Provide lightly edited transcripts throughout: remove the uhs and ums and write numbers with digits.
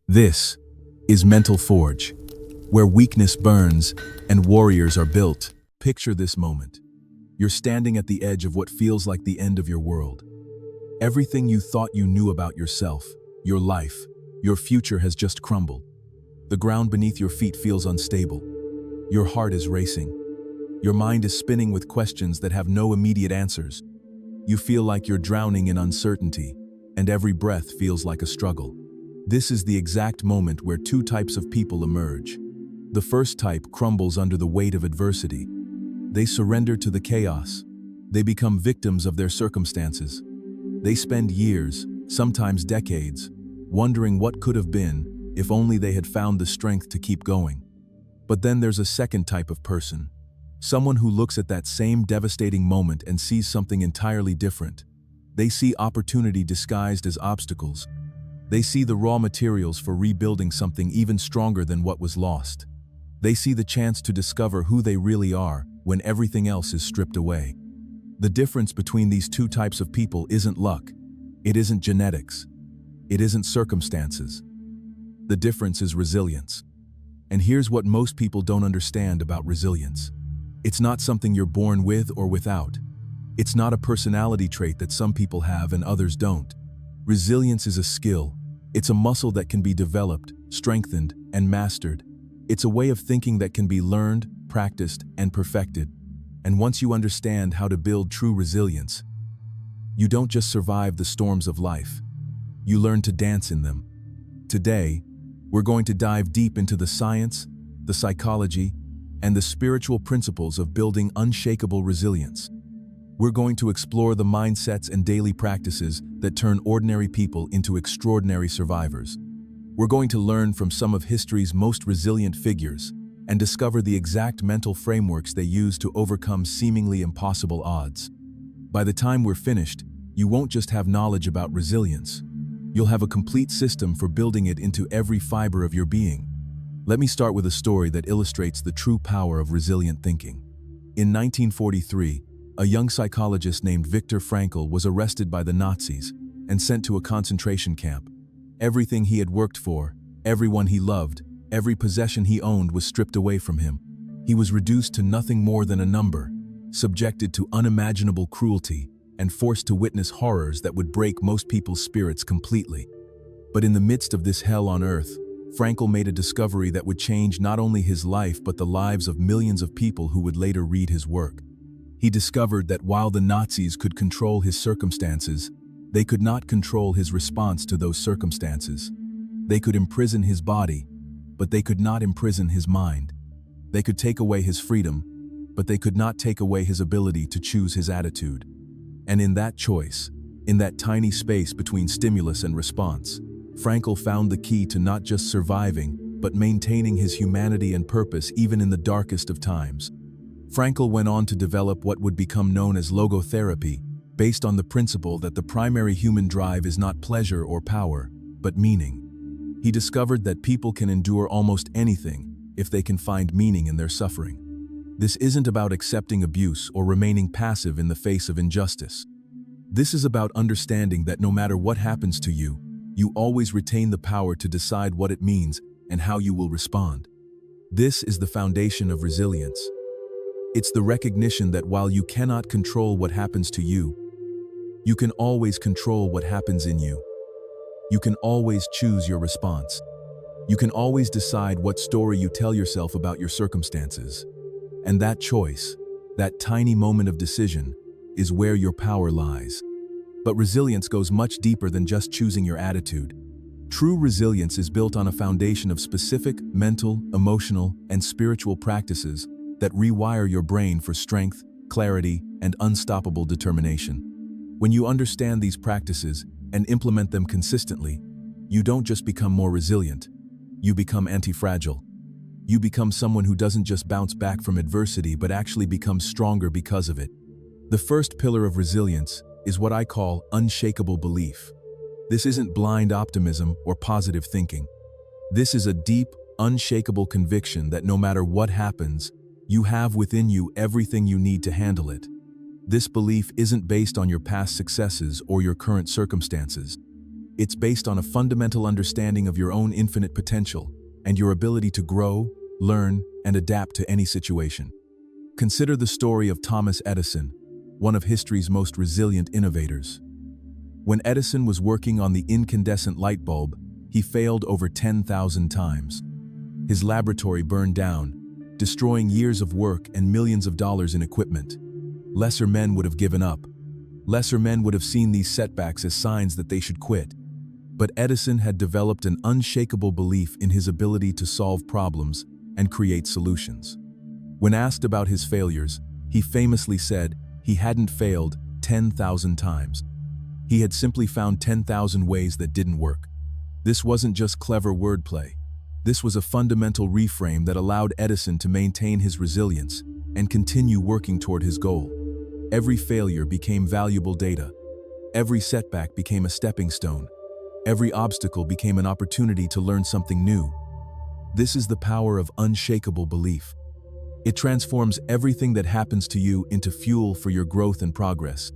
This is Mental Forge, where weakness burns and warriors are built. Picture this moment. You're standing at the edge of what feels like the end of your world. Everything you thought you knew about yourself, your life, your future has just crumbled. The ground beneath your feet feels unstable. Your heart is racing. Your mind is spinning with questions that have no immediate answers. You feel like you're drowning in uncertainty, and every breath feels like a struggle. This is the exact moment where two types of people emerge. The first type crumbles under the weight of adversity. They surrender to the chaos. They become victims of their circumstances. They spend years, sometimes decades, wondering what could have been if only they had found the strength to keep going. But then there's a second type of person. Someone who looks at that same devastating moment and sees something entirely different. They see opportunity disguised as obstacles. They see the raw materials for rebuilding something even stronger than what was lost. They see the chance to discover who they really are when everything else is stripped away. The difference between these two types of people isn't luck. It isn't genetics. It isn't circumstances. The difference is resilience. And here's what most people don't understand about resilience. It's not something you're born with or without. It's not a personality trait that some people have and others don't. Resilience is a skill. It's a muscle that can be developed, strengthened, and mastered. It's a way of thinking that can be learned, practiced, and perfected. And once you understand how to build true resilience, you don't just survive the storms of life. You learn to dance in them. Today, we're going to dive deep into the science, the psychology, and the spiritual principles of building unshakable resilience. We're going to explore the mindsets and daily practices that turn ordinary people into extraordinary survivors. We're going to learn from some of history's most resilient figures and discover the exact mental frameworks they use to overcome seemingly impossible odds. By the time we're finished, you won't just have knowledge about resilience. You'll have a complete system for building it into every fiber of your being. Let me start with a story that illustrates the true power of resilient thinking. In 1943, a young psychologist named Viktor Frankl was arrested by the Nazis and sent to a concentration camp. Everything he had worked for, everyone he loved, every possession he owned was stripped away from him. He was reduced to nothing more than a number, subjected to unimaginable cruelty, and forced to witness horrors that would break most people's spirits completely. But in the midst of this hell on earth, Frankl made a discovery that would change not only his life but the lives of millions of people who would later read his work. He discovered that while the Nazis could control his circumstances, they could not control his response to those circumstances. They could imprison his body, but they could not imprison his mind. They could take away his freedom, but they could not take away his ability to choose his attitude. And in that choice, in that tiny space between stimulus and response, Frankl found the key to not just surviving, but maintaining his humanity and purpose even in the darkest of times. Frankl went on to develop what would become known as logotherapy, based on the principle that the primary human drive is not pleasure or power, but meaning. He discovered that people can endure almost anything if they can find meaning in their suffering. This isn't about accepting abuse or remaining passive in the face of injustice. This is about understanding that no matter what happens to you, you always retain the power to decide what it means and how you will respond. This is the foundation of resilience. It's the recognition that while you cannot control what happens to you, you can always control what happens in you. You can always choose your response. You can always decide what story you tell yourself about your circumstances. And that choice, that tiny moment of decision, is where your power lies. But resilience goes much deeper than just choosing your attitude. True resilience is built on a foundation of specific mental, emotional, and spiritual practices that rewire your brain for strength, clarity, and unstoppable determination. When you understand these practices and implement them consistently, you don't just become more resilient, you become anti-fragile. You become someone who doesn't just bounce back from adversity but actually becomes stronger because of it. The first pillar of resilience is what I call unshakable belief. This isn't blind optimism or positive thinking. This is a deep, unshakable conviction that no matter what happens, you have within you everything you need to handle it. This belief isn't based on your past successes or your current circumstances. It's based on a fundamental understanding of your own infinite potential and your ability to grow, learn, and adapt to any situation. Consider the story of Thomas Edison, one of history's most resilient innovators. When Edison was working on the incandescent light bulb, he failed over 10,000 times. His laboratory burned down, destroying years of work and millions of dollars in equipment. Lesser men would have given up. Lesser men would have seen these setbacks as signs that they should quit. But Edison had developed an unshakable belief in his ability to solve problems and create solutions. When asked about his failures, he famously said he hadn't failed 10,000 times. He had simply found 10,000 ways that didn't work. This wasn't just clever wordplay. This was a fundamental reframe that allowed Edison to maintain his resilience and continue working toward his goal. Every failure became valuable data. Every setback became a stepping stone. Every obstacle became an opportunity to learn something new. This is the power of unshakable belief. It transforms everything that happens to you into fuel for your growth and progress.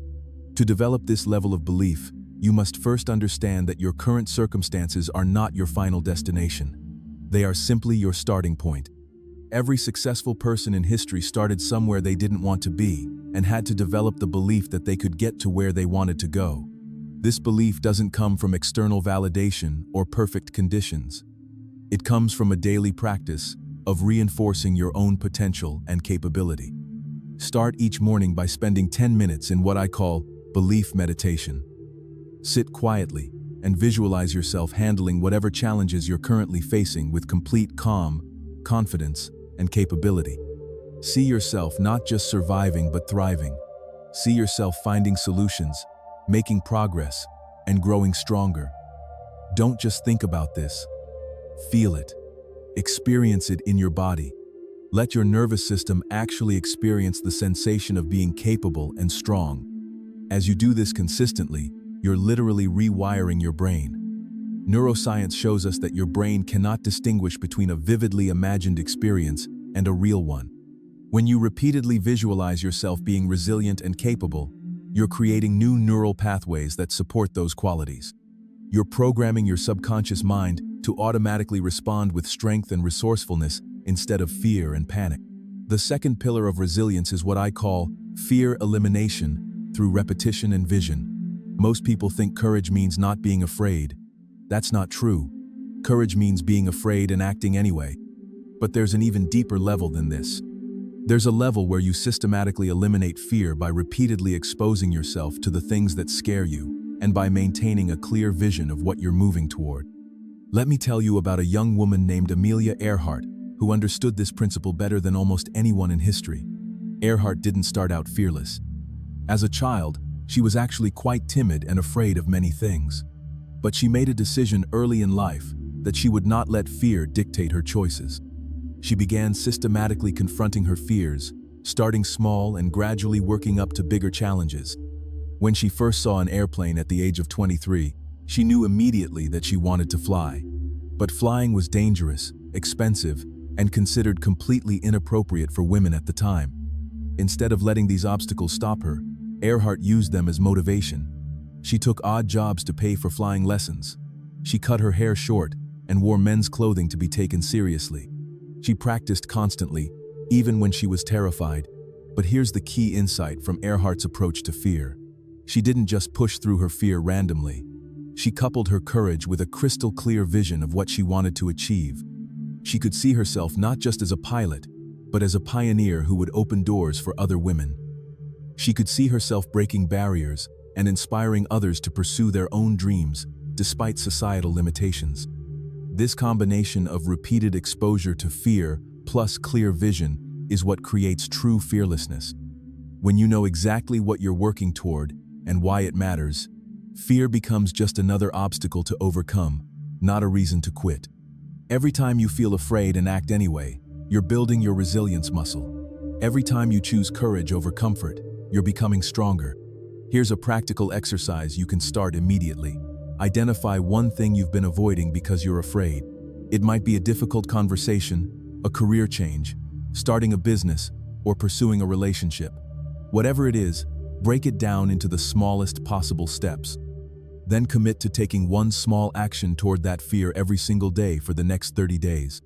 To develop this level of belief, you must first understand that your current circumstances are not your final destination. They are simply your starting point. Every successful person in history started somewhere they didn't want to be and had to develop the belief that they could get to where they wanted to go. This belief doesn't come from external validation or perfect conditions. It comes from a daily practice of reinforcing your own potential and capability. Start each morning by spending 10 minutes in what I call belief meditation. Sit quietly and visualize yourself handling whatever challenges you're currently facing with complete calm, confidence, and capability. See yourself not just surviving but thriving. See yourself finding solutions, making progress, and growing stronger. Don't just think about this. Feel it. Experience it in your body. Let your nervous system actually experience the sensation of being capable and strong. As you do this consistently, you're literally rewiring your brain. Neuroscience shows us that your brain cannot distinguish between a vividly imagined experience and a real one. When you repeatedly visualize yourself being resilient and capable, you're creating new neural pathways that support those qualities. You're programming your subconscious mind to automatically respond with strength and resourcefulness instead of fear and panic. The second pillar of resilience is what I call fear elimination through repetition and vision. Most people think courage means not being afraid. That's not true. Courage means being afraid and acting anyway. But there's an even deeper level than this. There's a level where you systematically eliminate fear by repeatedly exposing yourself to the things that scare you and by maintaining a clear vision of what you're moving toward. Let me tell you about a young woman named Amelia Earhart who understood this principle better than almost anyone in history. Earhart didn't start out fearless. As a child, she was actually quite timid and afraid of many things. But she made a decision early in life that she would not let fear dictate her choices. She began systematically confronting her fears, starting small and gradually working up to bigger challenges. When she first saw an airplane at the age of 23, she knew immediately that she wanted to fly. But flying was dangerous, expensive, and considered completely inappropriate for women at the time. Instead of letting these obstacles stop her, Earhart used them as motivation. She took odd jobs to pay for flying lessons. She cut her hair short and wore men's clothing to be taken seriously. She practiced constantly, even when she was terrified. But here's the key insight from Earhart's approach to fear. She didn't just push through her fear randomly. She coupled her courage with a crystal clear vision of what she wanted to achieve. She could see herself not just as a pilot, but as a pioneer who would open doors for other women. She could see herself breaking barriers and inspiring others to pursue their own dreams, despite societal limitations. This combination of repeated exposure to fear plus clear vision is what creates true fearlessness. When you know exactly what you're working toward and why it matters, fear becomes just another obstacle to overcome, not a reason to quit. Every time you feel afraid and act anyway, you're building your resilience muscle. Every time you choose courage over comfort, you're becoming stronger. Here's a practical exercise you can start immediately. Identify one thing you've been avoiding because you're afraid. It might be a difficult conversation, a career change, starting a business, or pursuing a relationship. Whatever it is, break it down into the smallest possible steps. Then commit to taking one small action toward that fear every single day for the next 30 days.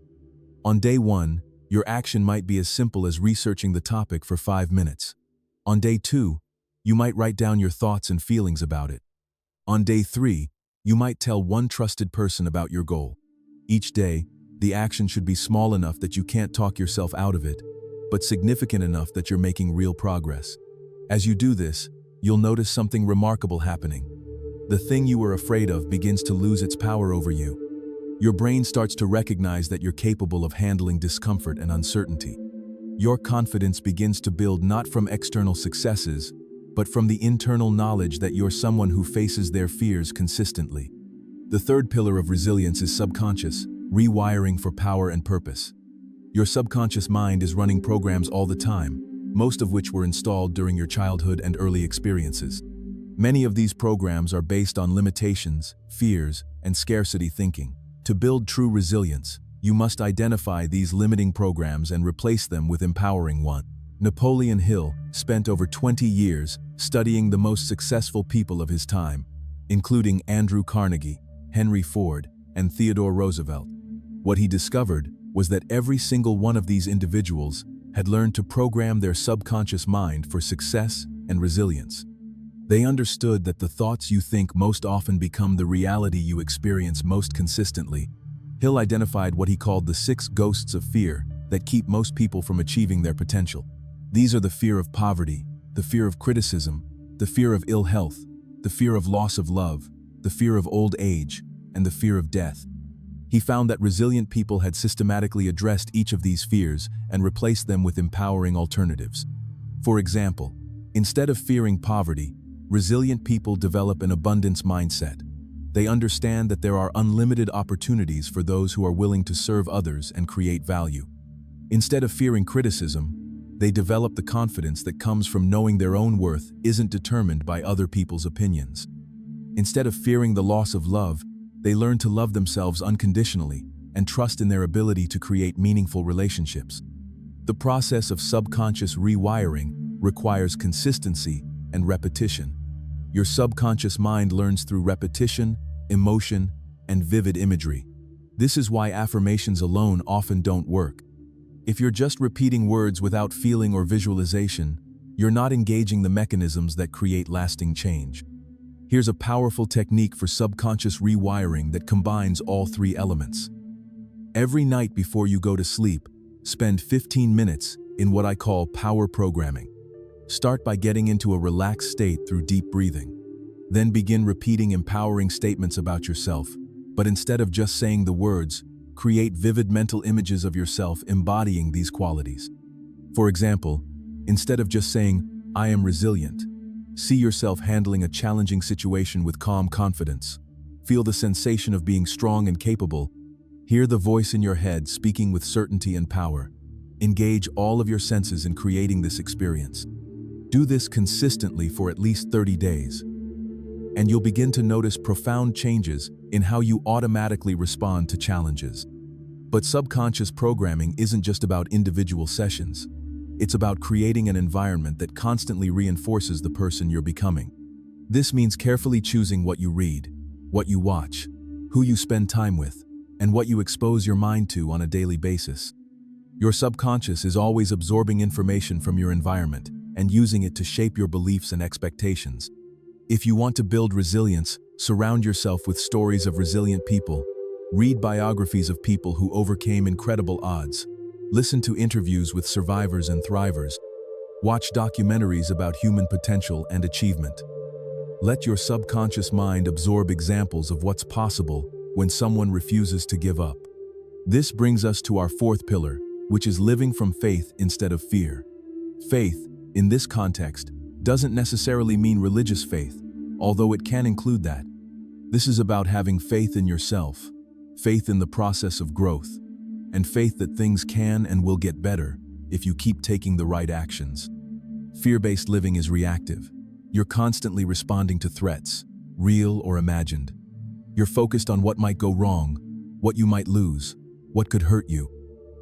On day 1, your action might be as simple as researching the topic for 5 minutes. On day 2, you might write down your thoughts and feelings about it. On day 3, you might tell one trusted person about your goal. Each day, the action should be small enough that you can't talk yourself out of it, but significant enough that you're making real progress. As you do this, you'll notice something remarkable happening. The thing you were afraid of begins to lose its power over you. Your brain starts to recognize that you're capable of handling discomfort and uncertainty. Your confidence begins to build not from external successes, but from the internal knowledge that you're someone who faces their fears consistently. The third pillar of resilience is subconscious, rewiring for power and purpose. Your subconscious mind is running programs all the time, most of which were installed during your childhood and early experiences. Many of these programs are based on limitations, fears, and scarcity thinking. To build true resilience, you must identify these limiting programs and replace them with empowering ones. Napoleon Hill spent over 20 years studying the most successful people of his time, including Andrew Carnegie, Henry Ford, and Theodore Roosevelt. What he discovered was that every single one of these individuals had learned to program their subconscious mind for success and resilience. They understood that the thoughts you think most often become the reality you experience most consistently. Hill identified what he called the 6 ghosts of fear that keep most people from achieving their potential. These are the fear of poverty, the fear of criticism, the fear of ill health, the fear of loss of love, the fear of old age, and the fear of death. He found that resilient people had systematically addressed each of these fears and replaced them with empowering alternatives. For example, instead of fearing poverty, resilient people develop an abundance mindset. They understand that there are unlimited opportunities for those who are willing to serve others and create value. Instead of fearing criticism, they develop the confidence that comes from knowing their own worth isn't determined by other people's opinions. Instead of fearing the loss of love, they learn to love themselves unconditionally and trust in their ability to create meaningful relationships. The process of subconscious rewiring requires consistency and repetition. Your subconscious mind learns through repetition, emotion, and vivid imagery. This is why affirmations alone often don't work. If you're just repeating words without feeling or visualization, you're not engaging the mechanisms that create lasting change. Here's a powerful technique for subconscious rewiring that combines all 3 elements. Every night before you go to sleep, spend 15 minutes in what I call power programming. Start by getting into a relaxed state through deep breathing. Then begin repeating empowering statements about yourself, but instead of just saying the words, create vivid mental images of yourself embodying these qualities. For example, instead of just saying, "I am resilient," see yourself handling a challenging situation with calm confidence. Feel the sensation of being strong and capable. Hear the voice in your head speaking with certainty and power. Engage all of your senses in creating this experience. Do this consistently for at least 30 days, and you'll begin to notice profound changes in how you automatically respond to challenges. But subconscious programming isn't just about individual sessions. It's about creating an environment that constantly reinforces the person you're becoming. This means carefully choosing what you read, what you watch, who you spend time with, and what you expose your mind to on a daily basis. Your subconscious is always absorbing information from your environment and using it to shape your beliefs and expectations. If you want to build resilience, surround yourself with stories of resilient people. Read biographies of people who overcame incredible odds. Listen to interviews with survivors and thrivers. Watch documentaries about human potential and achievement. Let your subconscious mind absorb examples of what's possible when someone refuses to give up. This brings us to our 4th pillar, which is living from faith instead of fear. Faith, in this context, doesn't necessarily mean religious faith, although it can include that. This is about having faith in yourself, faith in the process of growth, and faith that things can and will get better if you keep taking the right actions. Fear-based living is reactive. You're constantly responding to threats, real or imagined. You're focused on what might go wrong, what you might lose, what could hurt you.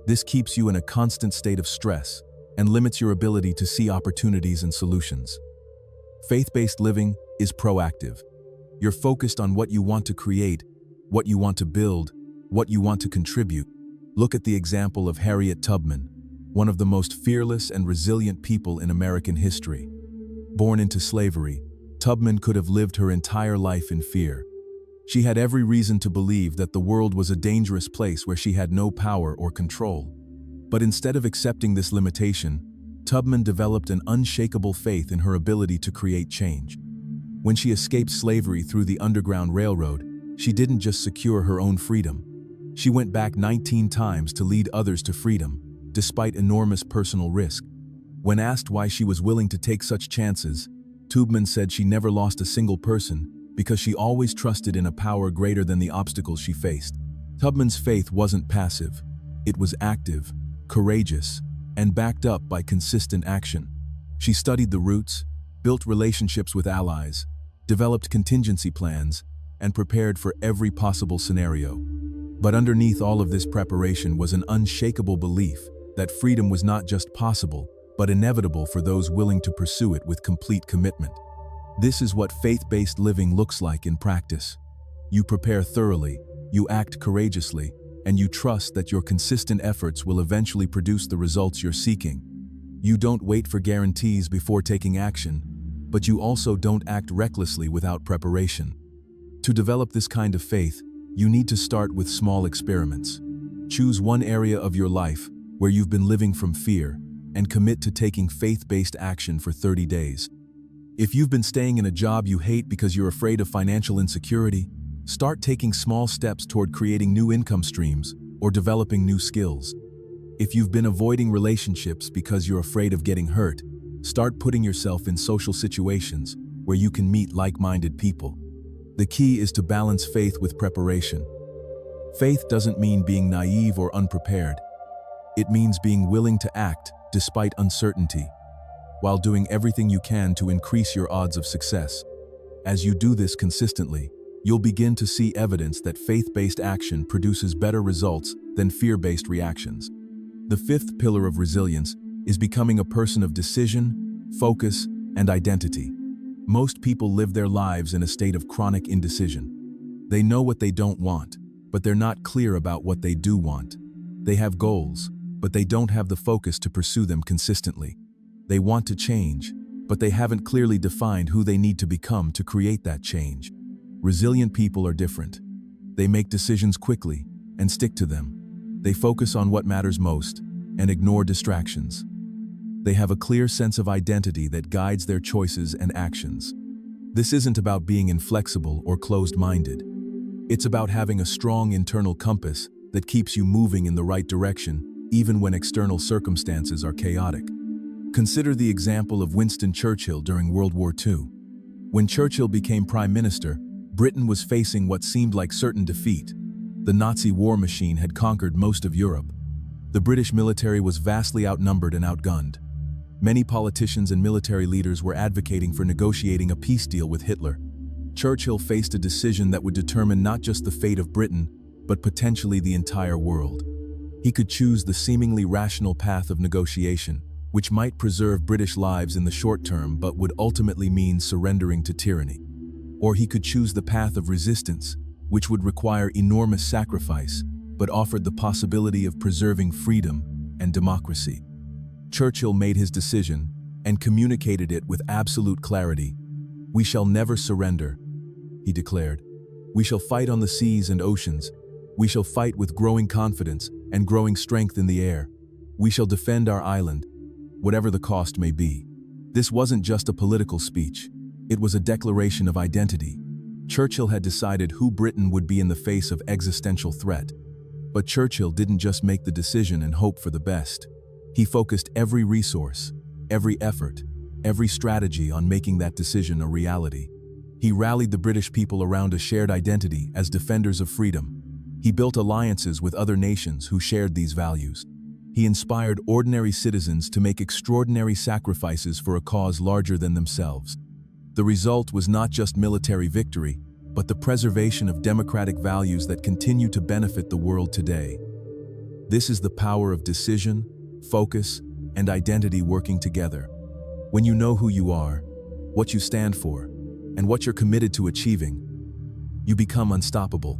This keeps you in a constant state of stress and limits your ability to see opportunities and solutions. Faith-based living is proactive. You're focused on what you want to create, what you want to build, what you want to contribute. Look at the example of Harriet Tubman, one of the most fearless and resilient people in American history. Born into slavery, Tubman could have lived her entire life in fear. She had every reason to believe that the world was a dangerous place where she had no power or control. But instead of accepting this limitation, Tubman developed an unshakable faith in her ability to create change. When she escaped slavery through the Underground Railroad, she didn't just secure her own freedom. She went back 19 times to lead others to freedom, despite enormous personal risk. When asked why she was willing to take such chances, Tubman said she never lost a single person because she always trusted in a power greater than the obstacles she faced. Tubman's faith wasn't passive. It was active, courageous, and backed up by consistent action. She studied the routes, built relationships with allies, developed contingency plans, and prepared for every possible scenario. But underneath all of this preparation was an unshakable belief that freedom was not just possible, but inevitable for those willing to pursue it with complete commitment. This is what faith-based living looks like in practice. You prepare thoroughly, you act courageously, and you trust that your consistent efforts will eventually produce the results you're seeking. You don't wait for guarantees before taking action, but you also don't act recklessly without preparation. To develop this kind of faith, you need to start with small experiments. Choose one area of your life where you've been living from fear and commit to taking faith-based action for 30 days. If you've been staying in a job you hate because you're afraid of financial insecurity, start taking small steps toward creating new income streams or developing new skills. If you've been avoiding relationships because you're afraid of getting hurt, start putting yourself in social situations where you can meet like-minded people. The key is to balance faith with preparation. Faith doesn't mean being naive or unprepared. It means being willing to act despite uncertainty, while doing everything you can to increase your odds of success. As you do this consistently, you'll begin to see evidence that faith-based action produces better results than fear-based reactions. The fifth pillar of resilience is becoming a person of decision, focus, and identity. Most people live their lives in a state of chronic indecision. They know what they don't want, but they're not clear about what they do want. They have goals, but they don't have the focus to pursue them consistently. They want to change, but they haven't clearly defined who they need to become to create that change. Resilient people are different. They make decisions quickly and stick to them. They focus on what matters most and ignore distractions. They have a clear sense of identity that guides their choices and actions. This isn't about being inflexible or closed-minded. It's about having a strong internal compass that keeps you moving in the right direction, even when external circumstances are chaotic. Consider the example of Winston Churchill during World War II. When Churchill became Prime Minister, Britain was facing what seemed like certain defeat. The Nazi war machine had conquered most of Europe. The British military was vastly outnumbered and outgunned. Many politicians and military leaders were advocating for negotiating a peace deal with Hitler. Churchill faced a decision that would determine not just the fate of Britain, but potentially the entire world. He could choose the seemingly rational path of negotiation, which might preserve British lives in the short term but would ultimately mean surrendering to tyranny. Or he could choose the path of resistance, which would require enormous sacrifice, but offered the possibility of preserving freedom and democracy. Churchill made his decision and communicated it with absolute clarity. "We shall never surrender," he declared. "We shall fight on the seas and oceans. We shall fight with growing confidence and growing strength in the air. We shall defend our island, whatever the cost may be." This wasn't just a political speech. It was a declaration of identity. Churchill had decided who Britain would be in the face of existential threat. But Churchill didn't just make the decision and hope for the best. He focused every resource, every effort, every strategy on making that decision a reality. He rallied the British people around a shared identity as defenders of freedom. He built alliances with other nations who shared these values. He inspired ordinary citizens to make extraordinary sacrifices for a cause larger than themselves. The result was not just military victory, but the preservation of democratic values that continue to benefit the world today. This is the power of decision, focus, and identity working together. When you know who you are, what you stand for, and what you're committed to achieving, you become unstoppable.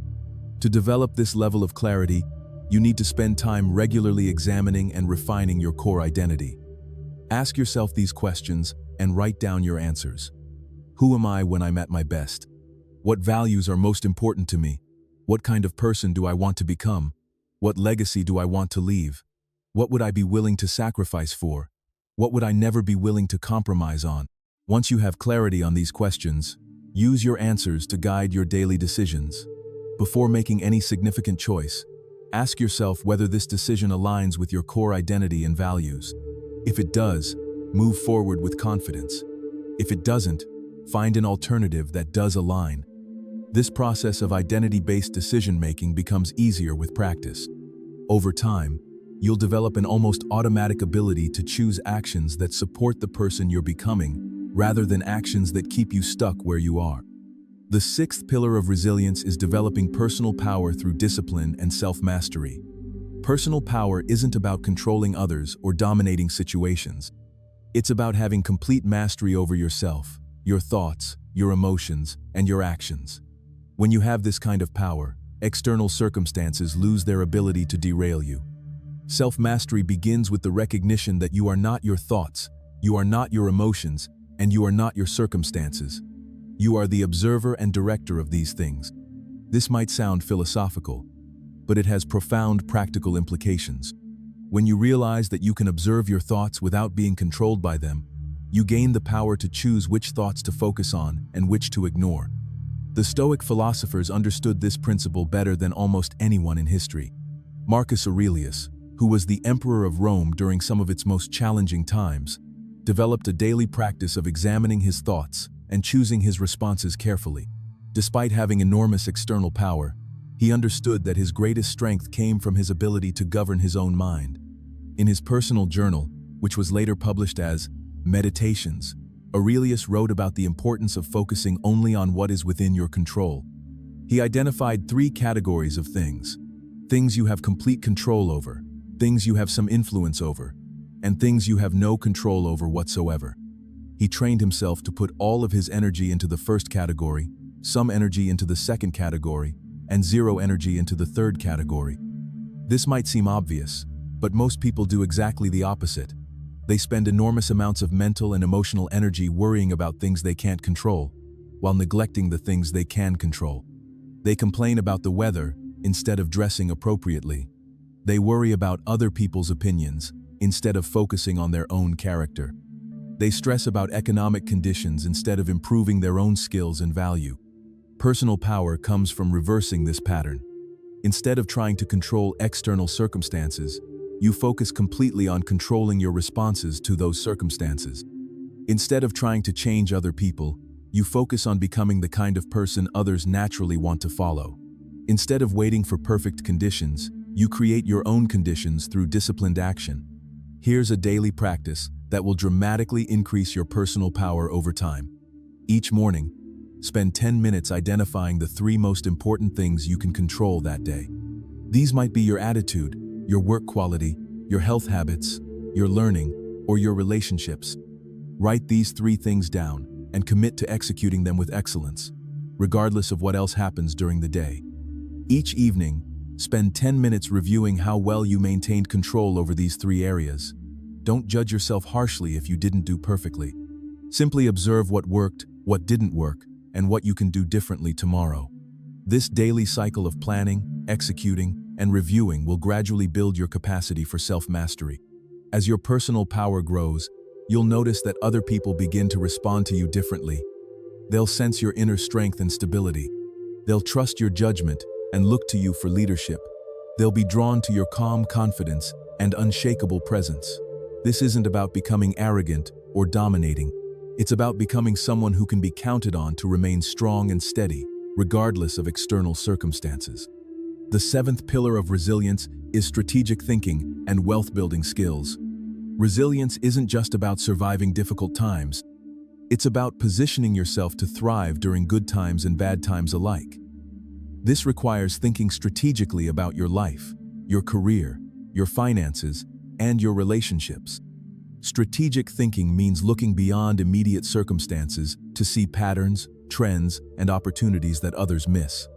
To develop this level of clarity, you need to spend time regularly examining and refining your core identity. Ask yourself these questions and write down your answers. Who am I when I'm at my best? What values are most important to me? What kind of person do I want to become? What legacy do I want to leave? What would I be willing to sacrifice for? What would I never be willing to compromise on? Once you have clarity on these questions, use your answers to guide your daily decisions. Before making any significant choice, ask yourself whether this decision aligns with your core identity and values. If it does, move forward with confidence. If it doesn't, find an alternative that does align. This process of identity-based decision-making becomes easier with practice. Over time, you'll develop an almost automatic ability to choose actions that support the person you're becoming, rather than actions that keep you stuck where you are. The sixth pillar of resilience is developing personal power through discipline and self-mastery. Personal power isn't about controlling others or dominating situations. It's about having complete mastery over yourself, your thoughts, your emotions, and your actions. When you have this kind of power, external circumstances lose their ability to derail you. Self-mastery begins with the recognition that you are not your thoughts, you are not your emotions, and you are not your circumstances. You are the observer and director of these things. This might sound philosophical, but it has profound practical implications. When you realize that you can observe your thoughts without being controlled by them, you gain the power to choose which thoughts to focus on and which to ignore. The Stoic philosophers understood this principle better than almost anyone in history. Marcus Aurelius, who was the emperor of Rome during some of its most challenging times, developed a daily practice of examining his thoughts and choosing his responses carefully. Despite having enormous external power, he understood that his greatest strength came from his ability to govern his own mind. In his personal journal, which was later published as Meditations, Aurelius wrote about the importance of focusing only on what is within your control. He identified 3 categories of things: things you have complete control over, things you have some influence over, and things you have no control over whatsoever. He trained himself to put all of his energy into the first category, some energy into the second category, and zero energy into the third category. This might seem obvious, but most people do exactly the opposite. They spend enormous amounts of mental and emotional energy worrying about things they can't control, while neglecting the things they can control. They complain about the weather instead of dressing appropriately. They worry about other people's opinions instead of focusing on their own character. They stress about economic conditions instead of improving their own skills and value. Personal power comes from reversing this pattern. Instead of trying to control external circumstances, you focus completely on controlling your responses to those circumstances. Instead of trying to change other people, you focus on becoming the kind of person others naturally want to follow. Instead of waiting for perfect conditions, you create your own conditions through disciplined action. Here's a daily practice that will dramatically increase your personal power over time. Each morning, spend 10 minutes identifying the 3 most important things you can control that day. These might be your attitude, your work quality, your health habits, your learning, or your relationships. Write these 3 things down and commit to executing them with excellence, regardless of what else happens during the day. Each evening, spend 10 minutes reviewing how well you maintained control over these 3 areas. Don't judge yourself harshly if you didn't do perfectly. Simply observe what worked, what didn't work, and what you can do differently tomorrow. This daily cycle of planning, executing, and reviewing will gradually build your capacity for self-mastery. As your personal power grows, you'll notice that other people begin to respond to you differently. They'll sense your inner strength and stability. They'll trust your judgment and look to you for leadership. They'll be drawn to your calm confidence and unshakable presence. This isn't about becoming arrogant or dominating. It's about becoming someone who can be counted on to remain strong and steady, regardless of external circumstances. The 7th pillar of resilience is strategic thinking and wealth-building skills. Resilience isn't just about surviving difficult times. It's about positioning yourself to thrive during good times and bad times alike. This requires thinking strategically about your life, your career, your finances, and your relationships. Strategic thinking means looking beyond immediate circumstances to see patterns, trends, and opportunities that others miss.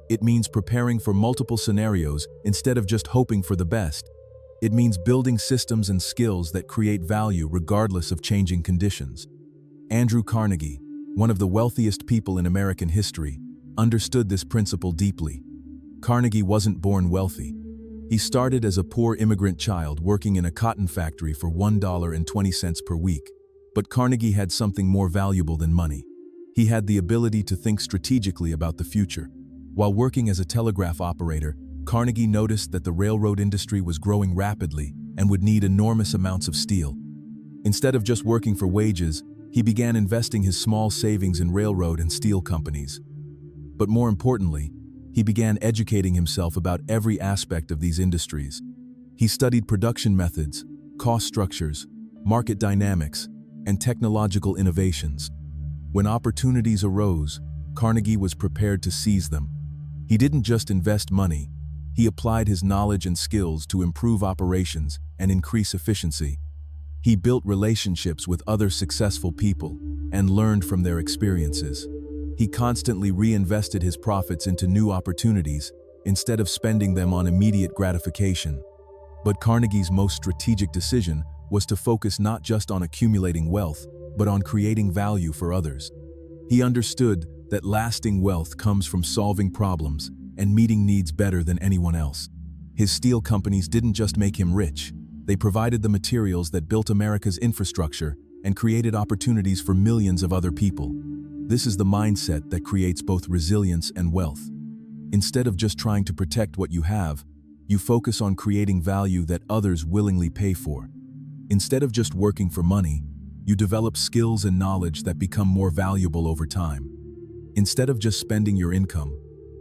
It means preparing for multiple scenarios instead of just hoping for the best. It means building systems and skills that create value regardless of changing conditions. Andrew Carnegie, one of the wealthiest people in American history, understood this principle deeply. Carnegie wasn't born wealthy. He started as a poor immigrant child working in a cotton factory for $1.20 per week. But Carnegie had something more valuable than money. He had the ability to think strategically about the future. While working as a telegraph operator, Carnegie noticed that the railroad industry was growing rapidly and would need enormous amounts of steel. Instead of just working for wages, he began investing his small savings in railroad and steel companies. But more importantly, he began educating himself about every aspect of these industries. He studied production methods, cost structures, market dynamics, and technological innovations. When opportunities arose, Carnegie was prepared to seize them. He didn't just invest money, he applied his knowledge and skills to improve operations and increase efficiency. He built relationships with other successful people and learned from their experiences. He constantly reinvested his profits into new opportunities instead of spending them on immediate gratification. But Carnegie's most strategic decision was to focus not just on accumulating wealth, but on creating value for others. He understood that lasting wealth comes from solving problems and meeting needs better than anyone else. His steel companies didn't just make him rich, they provided the materials that built America's infrastructure and created opportunities for millions of other people. This is the mindset that creates both resilience and wealth. Instead of just trying to protect what you have, you focus on creating value that others willingly pay for. Instead of just working for money, you develop skills and knowledge that become more valuable over time. Instead of just spending your income,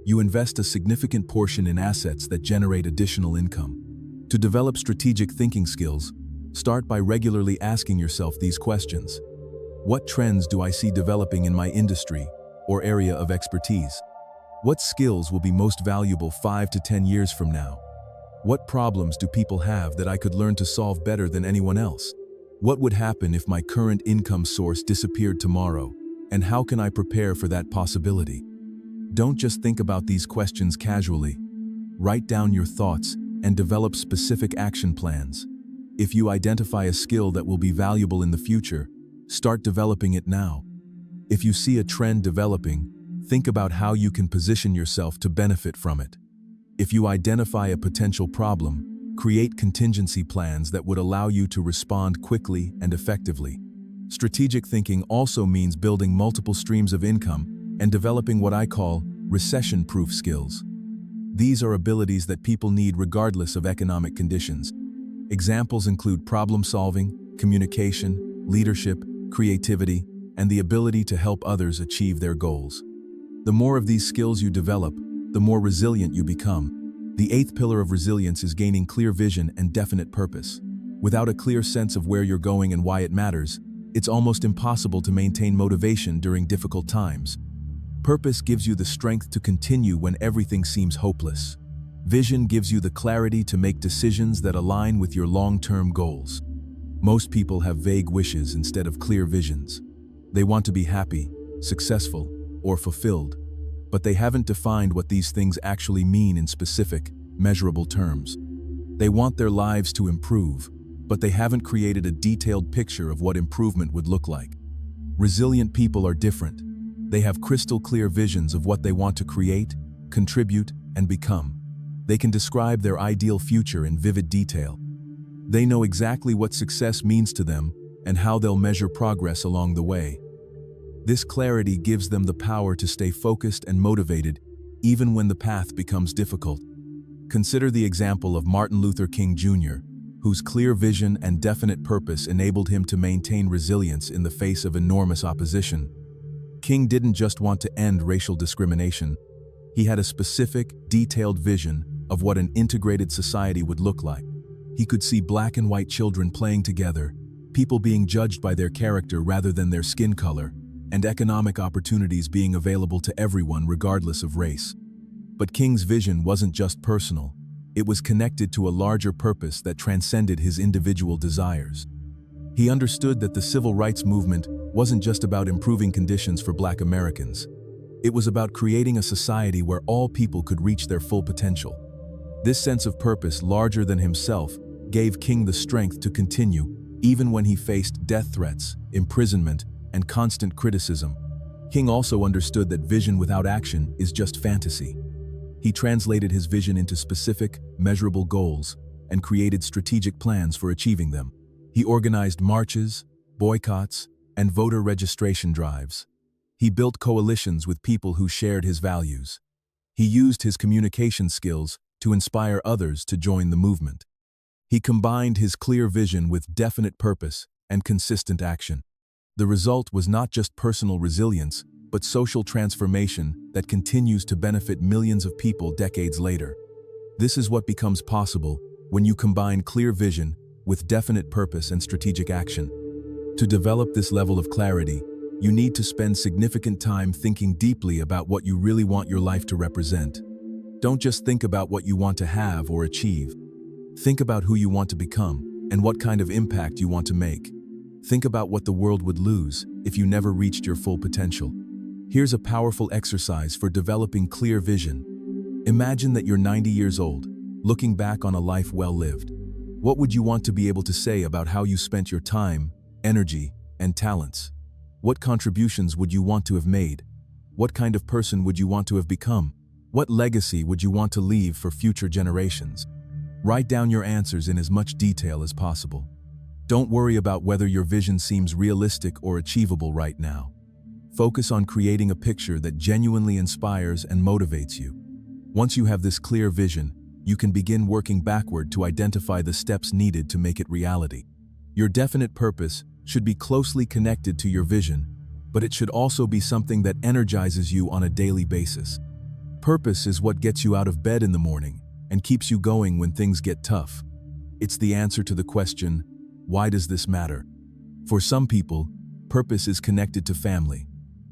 you invest a significant portion in assets that generate additional income. To develop strategic thinking skills, start by regularly asking yourself these questions. What trends do I see developing in my industry or area of expertise? What skills will be most valuable 5 to 10 years from now? What problems do people have that I could learn to solve better than anyone else? What would happen if my current income source disappeared tomorrow, and how can I prepare for that possibility? Don't just think about these questions casually. Write down your thoughts and develop specific action plans. If you identify a skill that will be valuable in the future, start developing it now. If you see a trend developing, think about how you can position yourself to benefit from it. If you identify a potential problem, create contingency plans that would allow you to respond quickly and effectively. Strategic thinking also means building multiple streams of income and developing what I call recession-proof skills. These are abilities that people need regardless of economic conditions. Examples include problem-solving, communication, leadership, creativity, and the ability to help others achieve their goals. The more of these skills you develop, the more resilient you become. The eighth pillar of resilience is gaining clear vision and definite purpose. Without a clear sense of where you're going and why it matters, it's almost impossible to maintain motivation during difficult times. Purpose gives you the strength to continue when everything seems hopeless. Vision gives you the clarity to make decisions that align with your long-term goals. Most people have vague wishes instead of clear visions. They want to be happy, successful, or fulfilled, but they haven't defined what these things actually mean in specific, measurable terms. They want their lives to improve, but they haven't created a detailed picture of what improvement would look like. Resilient people are different. They have crystal clear visions of what they want to create, contribute, and become. They can describe their ideal future in vivid detail. They know exactly what success means to them and how they'll measure progress along the way. This clarity gives them the power to stay focused and motivated, even when the path becomes difficult. Consider the example of Martin Luther King Jr., whose clear vision and definite purpose enabled him to maintain resilience in the face of enormous opposition. King didn't just want to end racial discrimination. He had a specific, detailed vision of what an integrated society would look like. He could see black and white children playing together, people being judged by their character rather than their skin color, and economic opportunities being available to everyone regardless of race. But King's vision wasn't just personal. It was connected to a larger purpose that transcended his individual desires. He understood that the civil rights movement wasn't just about improving conditions for Black Americans. It was about creating a society where all people could reach their full potential. This sense of purpose, larger than himself, gave King the strength to continue, even when he faced death threats, imprisonment, and constant criticism. King also understood that vision without action is just fantasy. He translated his vision into specific, measurable goals and created strategic plans for achieving them. He organized marches, boycotts, and voter registration drives. He built coalitions with people who shared his values. He used his communication skills to inspire others to join the movement. He combined his clear vision with definite purpose and consistent action. The result was not just personal resilience, but social transformation that continues to benefit millions of people decades later. This is what becomes possible when you combine clear vision with definite purpose and strategic action. To develop this level of clarity, you need to spend significant time thinking deeply about what you really want your life to represent. Don't just think about what you want to have or achieve. Think about who you want to become and what kind of impact you want to make. Think about what the world would lose if you never reached your full potential. Here's a powerful exercise for developing clear vision. Imagine that you're 90 years old, looking back on a life well lived. What would you want to be able to say about how you spent your time, energy, and talents? What contributions would you want to have made? What kind of person would you want to have become? What legacy would you want to leave for future generations? Write down your answers in as much detail as possible. Don't worry about whether your vision seems realistic or achievable right now. Focus on creating a picture that genuinely inspires and motivates you. Once you have this clear vision, you can begin working backward to identify the steps needed to make it reality. Your definite purpose should be closely connected to your vision, but it should also be something that energizes you on a daily basis. Purpose is what gets you out of bed in the morning and keeps you going when things get tough. It's the answer to the question, why does this matter? For some people, purpose is connected to family.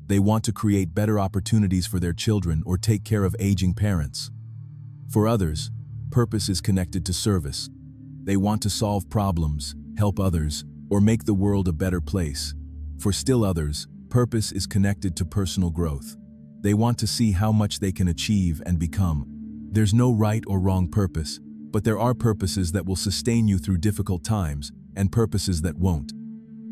They want to create better opportunities for their children or take care of aging parents. For others, purpose is connected to service. They want to solve problems, help others, or make the world a better place. For still others, purpose is connected to personal growth. They want to see how much they can achieve and become. There's no right or wrong purpose, but there are purposes that will sustain you through difficult times and purposes that won't.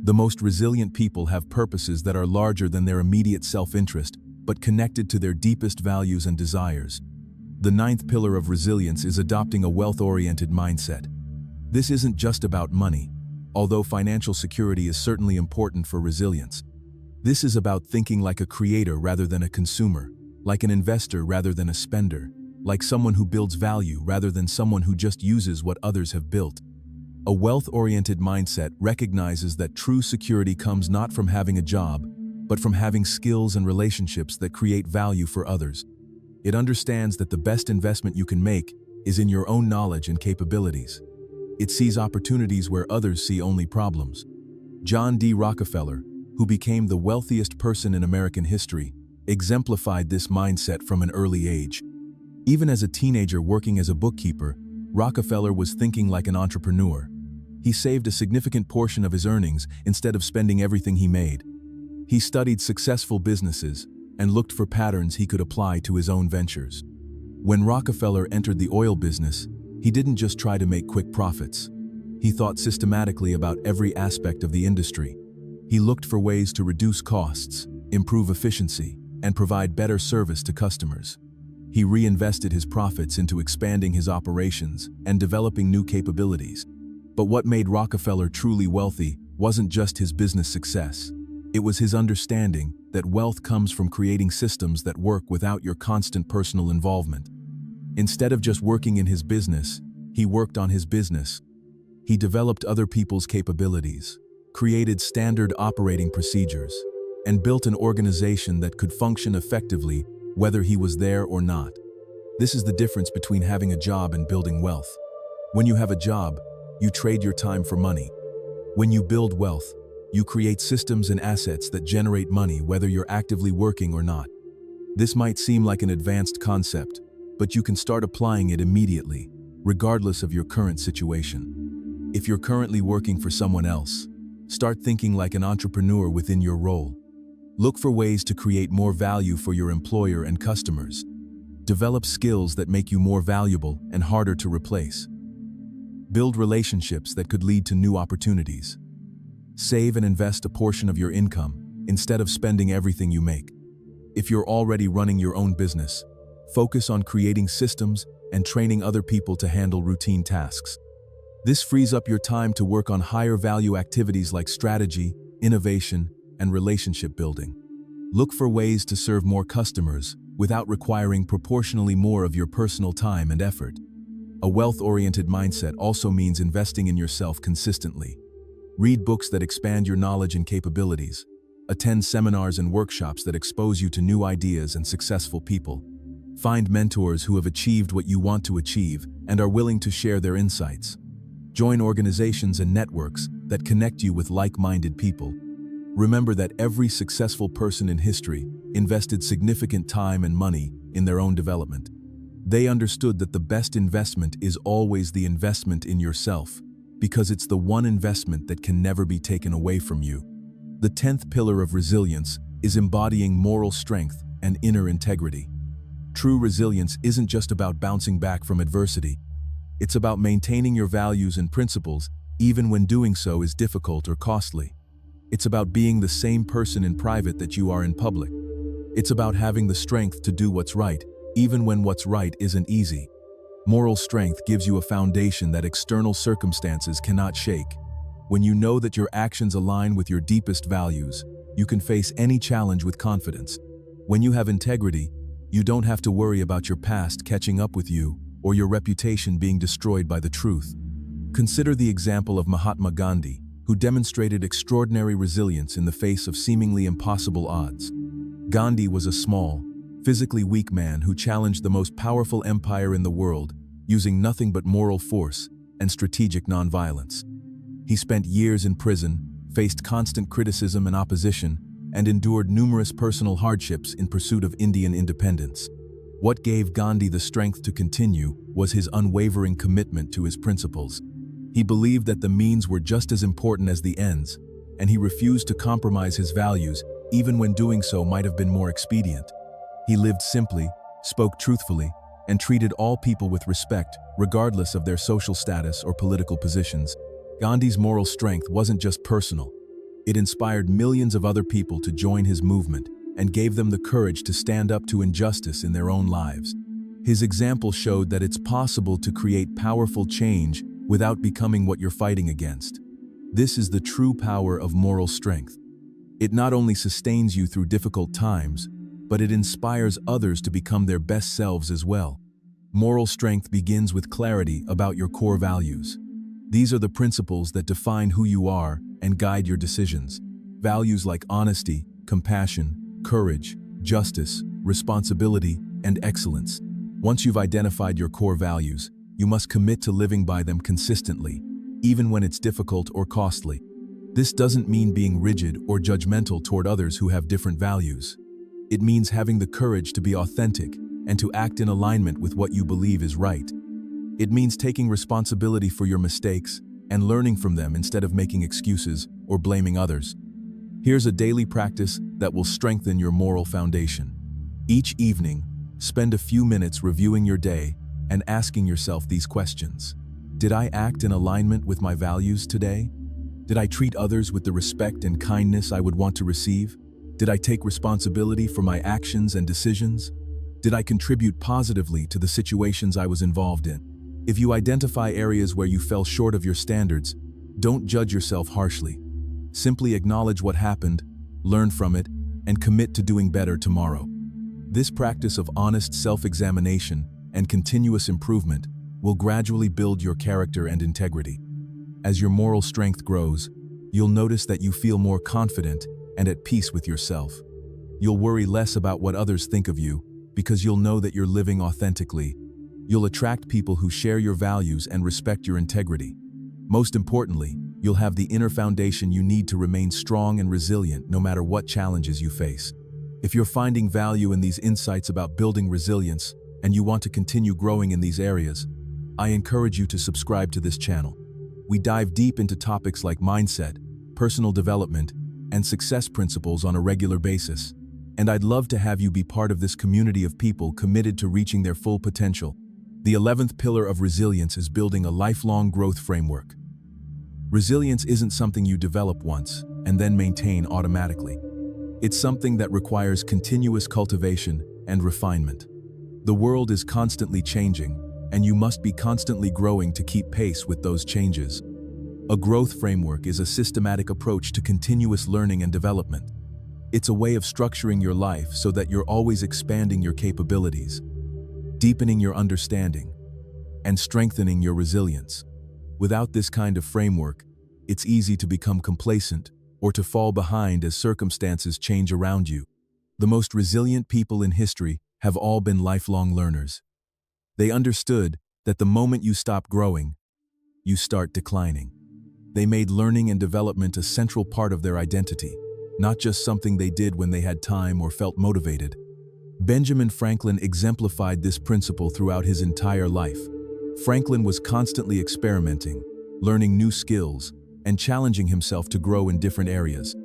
The most resilient people have purposes that are larger than their immediate self-interest, but connected to their deepest values and desires. The ninth pillar of resilience is adopting a wealth-oriented mindset. This isn't just about money, although financial security is certainly important for resilience. This is about thinking like a creator rather than a consumer, like an investor rather than a spender, like someone who builds value rather than someone who just uses what others have built. A wealth-oriented mindset recognizes that true security comes not from having a job, but from having skills and relationships that create value for others. It understands that the best investment you can make is in your own knowledge and capabilities. It sees opportunities where others see only problems. John D. Rockefeller, who became the wealthiest person in American history, exemplified this mindset from an early age. Even as a teenager working as a bookkeeper, Rockefeller was thinking like an entrepreneur. He saved a significant portion of his earnings instead of spending everything he made. He studied successful businesses and looked for patterns he could apply to his own ventures. When Rockefeller entered the oil business, he didn't just try to make quick profits. He thought systematically about every aspect of the industry. He looked for ways to reduce costs, improve efficiency, and provide better service to customers. He reinvested his profits into expanding his operations and developing new capabilities. But what made Rockefeller truly wealthy wasn't just his business success. It was his understanding that wealth comes from creating systems that work without your constant personal involvement. Instead of just working in his business, he worked on his business. He developed other people's capabilities, created standard operating procedures, and built an organization that could function effectively whether he was there or not. This is the difference between having a job and building wealth. When you have a job, you trade your time for money. When you build wealth, you create systems and assets that generate money whether you're actively working or not. This might seem like an advanced concept, but you can start applying it immediately, regardless of your current situation. If you're currently working for someone else, Start thinking like an entrepreneur within your role. Look for ways to create more value for your employer and customers. Develop skills that make you more valuable and harder to replace. Build relationships that could lead to new opportunities. Save and invest a portion of your income instead of spending everything you make. If you're already running your own business, focus on creating systems and training other people to handle routine tasks. This frees up your time to work on higher value activities like strategy, innovation, and relationship building. Look for ways to serve more customers without requiring proportionally more of your personal time and effort. A wealth-oriented mindset also means investing in yourself consistently. Read books that expand your knowledge and capabilities. Attend seminars and workshops that expose you to new ideas and successful people. Find mentors who have achieved what you want to achieve and are willing to share their insights. Join organizations and networks that connect you with like-minded people. Remember that every successful person in history invested significant time and money in their own development. They understood that the best investment is always the investment in yourself, because it's the one investment that can never be taken away from you. The 10th pillar of resilience is embodying moral strength and inner integrity. True resilience isn't just about bouncing back from adversity. It's about maintaining your values and principles even when doing so is difficult or costly. It's about being the same person in private that you are in public. It's about having the strength to do what's right, even when what's right isn't easy. Moral strength gives you a foundation that external circumstances cannot shake. When you know that your actions align with your deepest values, you can face any challenge with confidence. When you have integrity, you don't have to worry about your past catching up with you or your reputation being destroyed by the truth. Consider the example of Mahatma Gandhi, who demonstrated extraordinary resilience in the face of seemingly impossible odds. Gandhi was a small, physically weak man who challenged the most powerful empire in the world using nothing but moral force and strategic nonviolence. He spent years in prison, faced constant criticism and opposition, and endured numerous personal hardships in pursuit of Indian independence. What gave Gandhi the strength to continue was his unwavering commitment to his principles. He believed that the means were just as important as the ends, and he refused to compromise his values even when doing so might have been more expedient. He lived simply, spoke truthfully, and treated all people with respect, regardless of their social status or political positions. Gandhi's moral strength wasn't just personal. It inspired millions of other people to join his movement and gave them the courage to stand up to injustice in their own lives. His example showed that it's possible to create powerful change without becoming what you're fighting against. This is the true power of moral strength. It not only sustains you through difficult times, but it inspires others to become their best selves as well. Moral strength begins with clarity about your core values. These are the principles that define who you are and guide your decisions. Values like honesty, compassion, courage, justice, responsibility, and excellence. Once you've identified your core values, you must commit to living by them consistently, even when it's difficult or costly. This doesn't mean being rigid or judgmental toward others who have different values. It means having the courage to be authentic and to act in alignment with what you believe is right. It means taking responsibility for your mistakes and learning from them instead of making excuses or blaming others. Here's a daily practice that will strengthen your moral foundation. Each evening, spend a few minutes reviewing your day and asking yourself these questions. Did I act in alignment with my values today? Did I treat others with the respect and kindness I would want to receive? Did I take responsibility for my actions and decisions? Did I contribute positively to the situations I was involved in? If you identify areas where you fell short of your standards, don't judge yourself harshly. Simply acknowledge what happened, learn from it, and commit to doing better tomorrow. This practice of honest self-examination and continuous improvement will gradually build your character and integrity. As your moral strength grows, you'll notice that you feel more confident and at peace with yourself. You'll worry less about what others think of you because you'll know that you're living authentically. You'll attract people who share your values and respect your integrity. Most importantly, you'll have the inner foundation you need to remain strong and resilient no matter what challenges you face. If you're finding value in these insights about building resilience and you want to continue growing in these areas, I encourage you to subscribe to this channel. We dive deep into topics like mindset, personal development, and success principles on a regular basis. And I'd love to have you be part of this community of people committed to reaching their full potential. The 11th pillar of resilience is building a lifelong growth framework. Resilience isn't something you develop once and then maintain automatically. It's something that requires continuous cultivation and refinement. The world is constantly changing, and you must be constantly growing to keep pace with those changes. A growth framework is a systematic approach to continuous learning and development. It's a way of structuring your life so that you're always expanding your capabilities, deepening your understanding, and strengthening your resilience. Without this kind of framework, it's easy to become complacent or to fall behind as circumstances change around you. The most resilient people in history have all been lifelong learners. They understood that the moment you stop growing, you start declining. They made learning and development a central part of their identity, not just something they did when they had time or felt motivated. Benjamin Franklin exemplified this principle throughout his entire life. Franklin was constantly experimenting, learning new skills, and challenging himself to grow in different areas.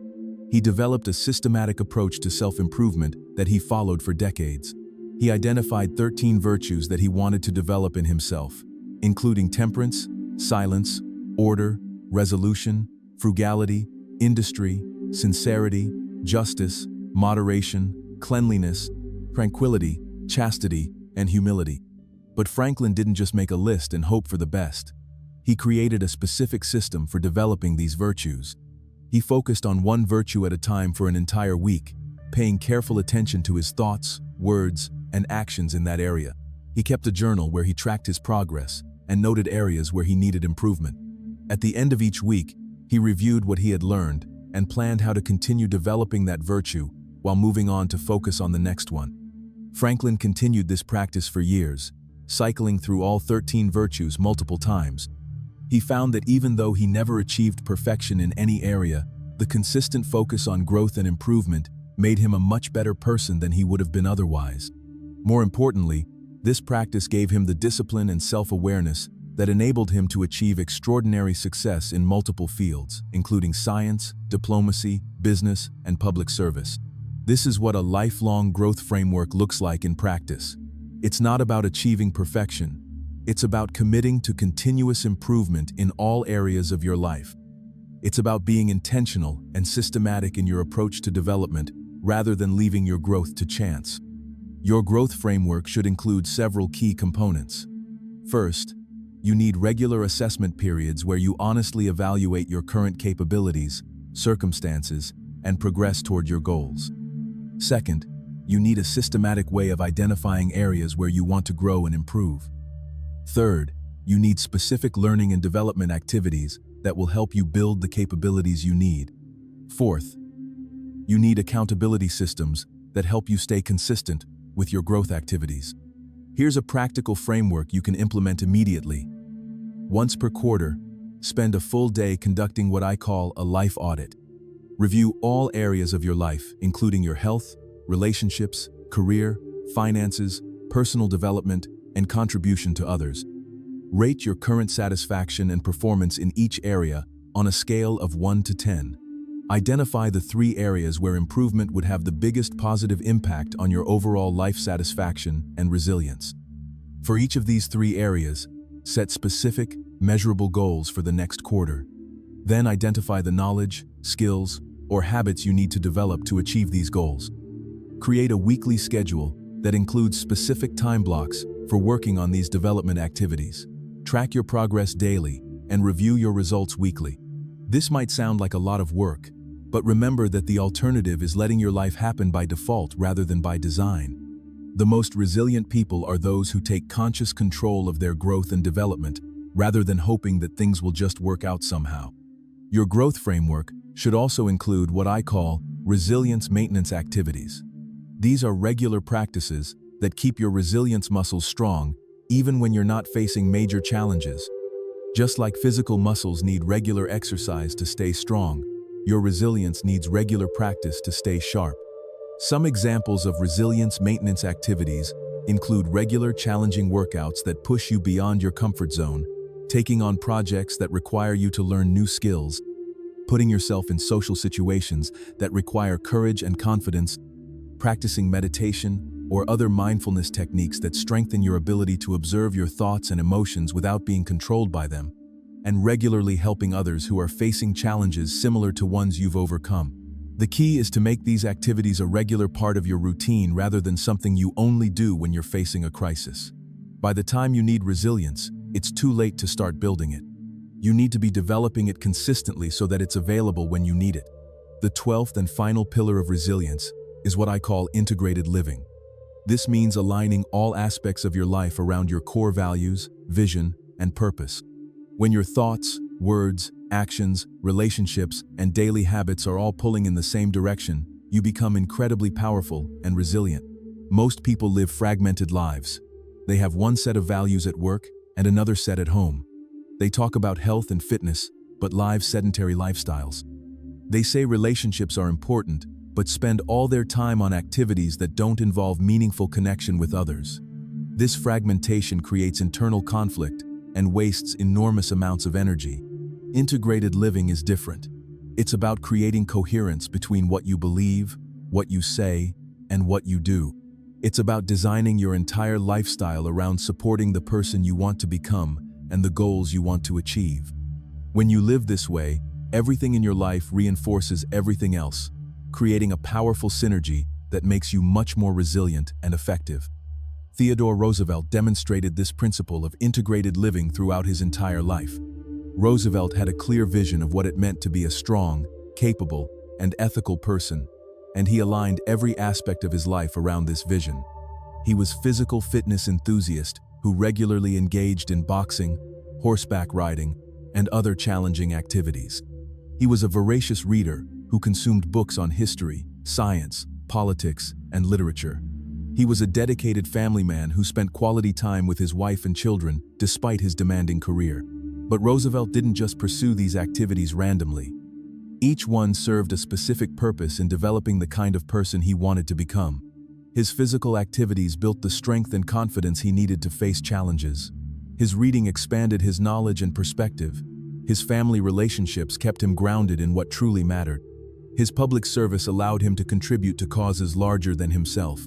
He developed a systematic approach to self-improvement that he followed for decades. He identified 13 virtues that he wanted to develop in himself, including temperance, silence, order, resolution, frugality, industry, sincerity, justice, moderation, cleanliness, tranquility, chastity, and humility. But Franklin didn't just make a list and hope for the best. He created a specific system for developing these virtues. He focused on one virtue at a time for an entire week, paying careful attention to his thoughts, words, and actions in that area. He kept a journal where he tracked his progress and noted areas where he needed improvement. At the end of each week, he reviewed what he had learned and planned how to continue developing that virtue while moving on to focus on the next one. Franklin continued this practice for years, cycling through all 13 virtues multiple times. He found that even though he never achieved perfection in any area, the consistent focus on growth and improvement made him a much better person than he would have been otherwise. More importantly, this practice gave him the discipline and self-awareness that enabled him to achieve extraordinary success in multiple fields, including science, diplomacy, business, and public service. This is what a lifelong growth framework looks like in practice. It's not about achieving perfection. It's about committing to continuous improvement in all areas of your life. It's about being intentional and systematic in your approach to development rather than leaving your growth to chance. Your growth framework should include several key components. First, you need regular assessment periods where you honestly evaluate your current capabilities, circumstances, and progress toward your goals. Second, you need a systematic way of identifying areas where you want to grow and improve. Third, you need specific learning and development activities that will help you build the capabilities you need. Fourth, you need accountability systems that help you stay consistent with your growth activities. Here's a practical framework you can implement immediately. Once per quarter, spend a full day conducting what I call a life audit. Review all areas of your life, including your health, relationships, career, finances, personal development, and contribution to others. Rate your current satisfaction and performance in each area on a scale of 1 to 10. Identify the 3 areas where improvement would have the biggest positive impact on your overall life satisfaction and resilience. For each of these 3 areas, set specific, measurable goals for the next quarter. Then identify the knowledge, skills, or habits you need to develop to achieve these goals. Create a weekly schedule that includes specific time blocks for working on these development activities. Track your progress daily and review your results weekly. This might sound like a lot of work, but remember that the alternative is letting your life happen by default rather than by design. The most resilient people are those who take conscious control of their growth and development rather than hoping that things will just work out somehow. Your growth framework should also include what I call resilience maintenance activities. These are regular practices that keep your resilience muscles strong even when you're not facing major challenges. Just like physical muscles need regular exercise to stay strong, your resilience needs regular practice to stay sharp. Some examples of resilience maintenance activities include regular challenging workouts that push you beyond your comfort zone, taking on projects that require you to learn new skills, putting yourself in social situations that require courage and confidence, practicing meditation or other mindfulness techniques that strengthen your ability to observe your thoughts and emotions without being controlled by them, and regularly helping others who are facing challenges similar to ones you've overcome. The key is to make these activities a regular part of your routine rather than something you only do when you're facing a crisis. By the time you need resilience, it's too late to start building it. You need to be developing it consistently so that it's available when you need it. The 12th and final pillar of resilience is what I call integrated living. This means aligning all aspects of your life around your core values, vision, and purpose. When your thoughts, words, actions, relationships, and daily habits are all pulling in the same direction, you become incredibly powerful and resilient. Most people live fragmented lives. They have one set of values at work and another set at home. They talk about health and fitness, but live sedentary lifestyles. They say relationships are important, but spend all their time on activities that don't involve meaningful connection with others. This fragmentation creates internal conflict and wastes enormous amounts of energy. Integrated living is different. It's about creating coherence between what you believe, what you say, and what you do. It's about designing your entire lifestyle around supporting the person you want to become and the goals you want to achieve. When you live this way, everything in your life reinforces everything else, creating a powerful synergy that makes you much more resilient and effective. Theodore Roosevelt demonstrated this principle of integrated living throughout his entire life. Roosevelt had a clear vision of what it meant to be a strong, capable, and ethical person, and he aligned every aspect of his life around this vision. He was a physical fitness enthusiast who regularly engaged in boxing, horseback riding, and other challenging activities. He was a voracious reader who consumed books on history, science, politics, and literature. He was a dedicated family man who spent quality time with his wife and children despite his demanding career. But Roosevelt didn't just pursue these activities randomly. Each one served a specific purpose in developing the kind of person he wanted to become. His physical activities built the strength and confidence he needed to face challenges. His reading expanded his knowledge and perspective. His family relationships kept him grounded in what truly mattered. His public service allowed him to contribute to causes larger than himself.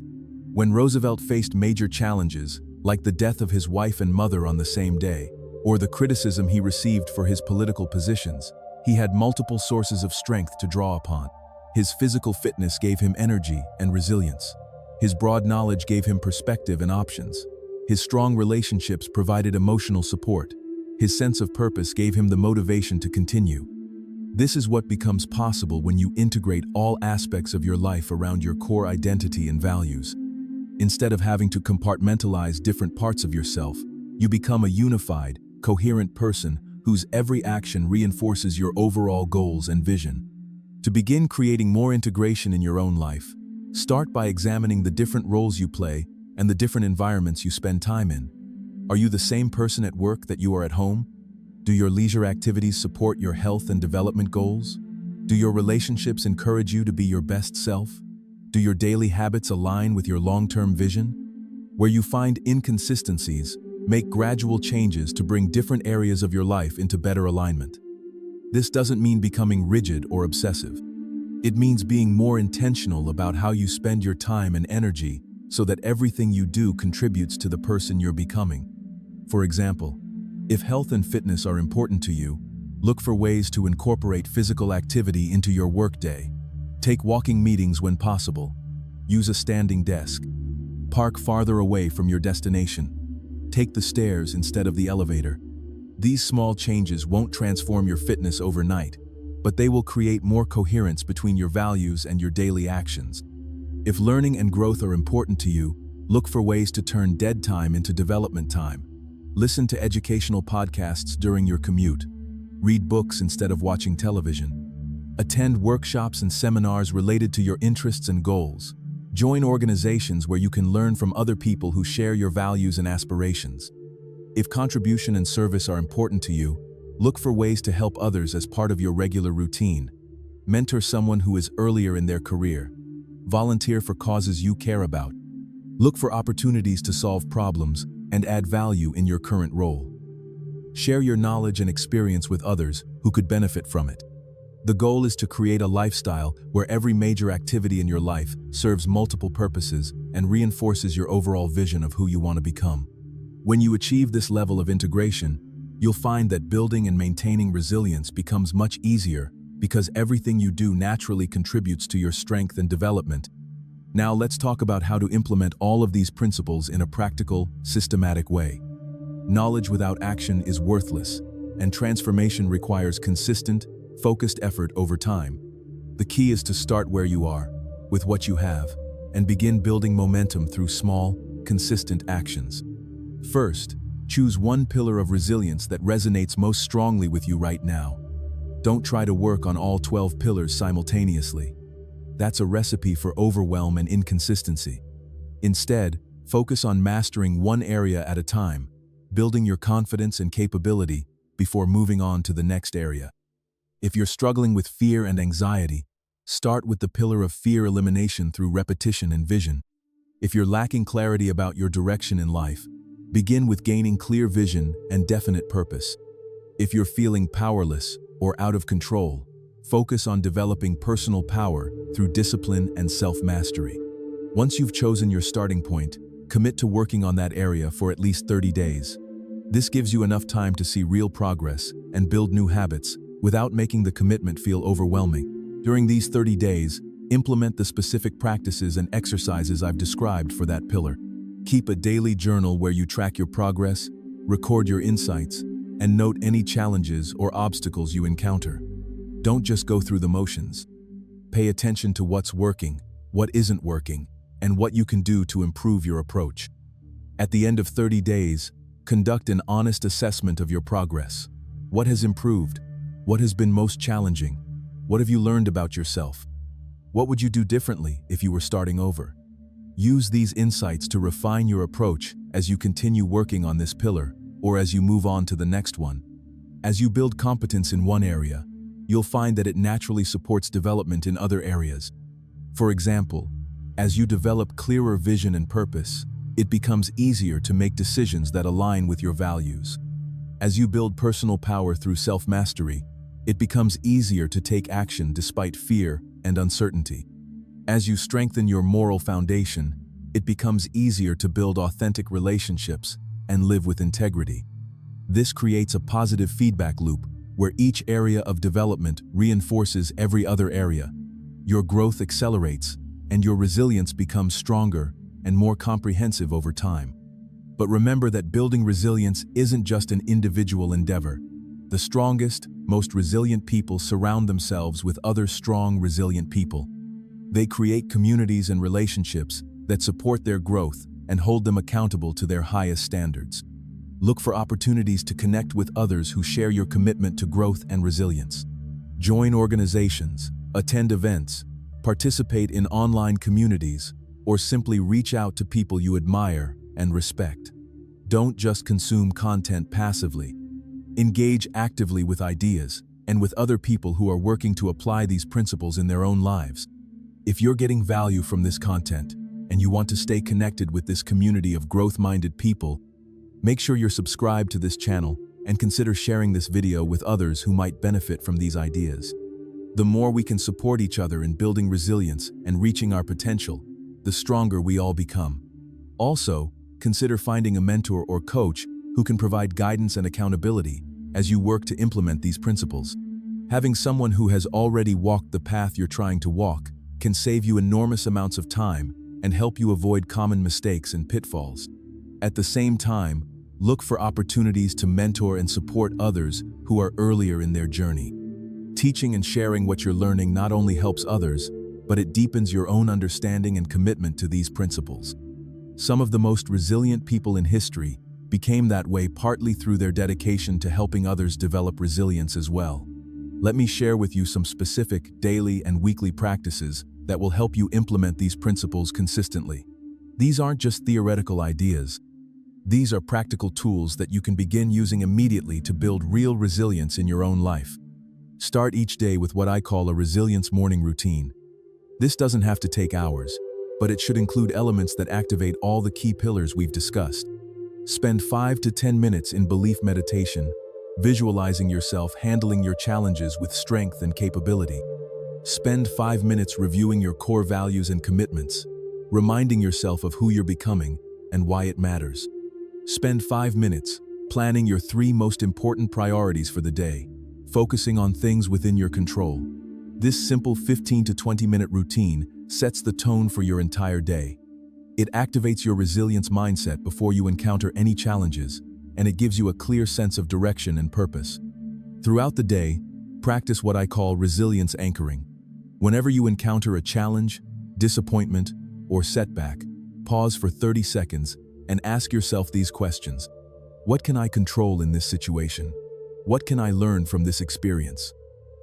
When Roosevelt faced major challenges, like the death of his wife and mother on the same day, or the criticism he received for his political positions, he had multiple sources of strength to draw upon. His physical fitness gave him energy and resilience. His broad knowledge gave him perspective and options. His strong relationships provided emotional support. His sense of purpose gave him the motivation to continue. This is what becomes possible when you integrate all aspects of your life around your core identity and values. Instead of having to compartmentalize different parts of yourself, you become a unified, coherent person whose every action reinforces your overall goals and vision. To begin creating more integration in your own life, start by examining the different roles you play and the different environments you spend time in. Are you the same person at work that you are at home? Do your leisure activities support your health and development goals? Do your relationships encourage you to be your best self? Do your daily habits align with your long-term vision? Where you find inconsistencies, make gradual changes to bring different areas of your life into better alignment. This doesn't mean becoming rigid or obsessive. It means being more intentional about how you spend your time and energy so that everything you do contributes to the person you're becoming. For example, if health and fitness are important to you, look for ways to incorporate physical activity into your workday. Take walking meetings when possible. Use a standing desk. Park farther away from your destination. Take the stairs instead of the elevator. These small changes won't transform your fitness overnight, but they will create more coherence between your values and your daily actions. If learning and growth are important to you, look for ways to turn dead time into development time. Listen to educational podcasts during your commute. Read books instead of watching television. Attend workshops and seminars related to your interests and goals. Join organizations where you can learn from other people who share your values and aspirations. If contribution and service are important to you, look for ways to help others as part of your regular routine. Mentor someone who is earlier in their career. Volunteer for causes you care about. Look for opportunities to solve problems and add value in your current role. Share your knowledge and experience with others who could benefit from it. The goal is to create a lifestyle where every major activity in your life serves multiple purposes and reinforces your overall vision of who you want to become. When you achieve this level of integration, you'll find that building and maintaining resilience becomes much easier because everything you do naturally contributes to your strength and development. Now let's talk about how to implement all of these principles in a practical, systematic way. Knowledge without action is worthless, and transformation requires consistent, focused effort over time. The key is to start where you are, with what you have, and begin building momentum through small, consistent actions. First, choose one pillar of resilience that resonates most strongly with you right now. Don't try to work on all 12 pillars simultaneously. That's a recipe for overwhelm and inconsistency. Instead, focus on mastering one area at a time, building your confidence and capability before moving on to the next area. If you're struggling with fear and anxiety, start with the pillar of fear elimination through repetition and vision. If you're lacking clarity about your direction in life, begin with gaining clear vision and definite purpose. If you're feeling powerless or out of control, focus on developing personal power through discipline and self-mastery. Once you've chosen your starting point, commit to working on that area for at least 30 days. This gives you enough time to see real progress and build new habits without making the commitment feel overwhelming. During these 30 days, implement the specific practices and exercises I've described for that pillar. Keep a daily journal where you track your progress, record your insights, and note any challenges or obstacles you encounter. Don't just go through the motions. Pay attention to what's working, what isn't working, and what you can do to improve your approach. At the end of 30 days, conduct an honest assessment of your progress. What has improved? What has been most challenging? What have you learned about yourself? What would you do differently if you were starting over? Use these insights to refine your approach as you continue working on this pillar or as you move on to the next one. As you build competence in one area, you'll find that it naturally supports development in other areas. For example, as you develop clearer vision and purpose, it becomes easier to make decisions that align with your values. As you build personal power through self-mastery, it becomes easier to take action despite fear and uncertainty. As you strengthen your moral foundation, it becomes easier to build authentic relationships and live with integrity. This creates a positive feedback loop where each area of development reinforces every other area. Your growth accelerates, and your resilience becomes stronger and more comprehensive over time. But remember that building resilience isn't just an individual endeavor. The strongest, most resilient people surround themselves with other strong, resilient people. They create communities and relationships that support their growth and hold them accountable to their highest standards. Look for opportunities to connect with others who share your commitment to growth and resilience. Join organizations, attend events, participate in online communities, or simply reach out to people you admire and respect. Don't just consume content passively. Engage actively with ideas and with other people who are working to apply these principles in their own lives. If you're getting value from this content and you want to stay connected with this community of growth-minded people, make sure you're subscribed to this channel and consider sharing this video with others who might benefit from these ideas. The more we can support each other in building resilience and reaching our potential, the stronger we all become. Also, consider finding a mentor or coach who can provide guidance and accountability as you work to implement these principles. Having someone who has already walked the path you're trying to walk can save you enormous amounts of time and help you avoid common mistakes and pitfalls. At the same time, look for opportunities to mentor and support others who are earlier in their journey. Teaching and sharing what you're learning not only helps others, but it deepens your own understanding and commitment to these principles. Some of the most resilient people in history became that way partly through their dedication to helping others develop resilience as well. Let me share with you some specific daily and weekly practices that will help you implement these principles consistently. These aren't just theoretical ideas. These are practical tools that you can begin using immediately to build real resilience in your own life. Start each day with what I call a resilience morning routine. This doesn't have to take hours, but it should include elements that activate all the key pillars we've discussed. Spend 5 to 10 minutes in belief meditation, visualizing yourself handling your challenges with strength and capability. Spend 5 minutes reviewing your core values and commitments, reminding yourself of who you're becoming and why it matters. Spend 5 minutes planning your 3 most important priorities for the day, focusing on things within your control. This simple 15 to 20-minute routine sets the tone for your entire day. It activates your resilience mindset before you encounter any challenges, and it gives you a clear sense of direction and purpose. Throughout the day, practice what I call resilience anchoring. Whenever you encounter a challenge, disappointment, or setback, pause for 30 seconds and ask yourself these questions. What can I control in this situation? What can I learn from this experience?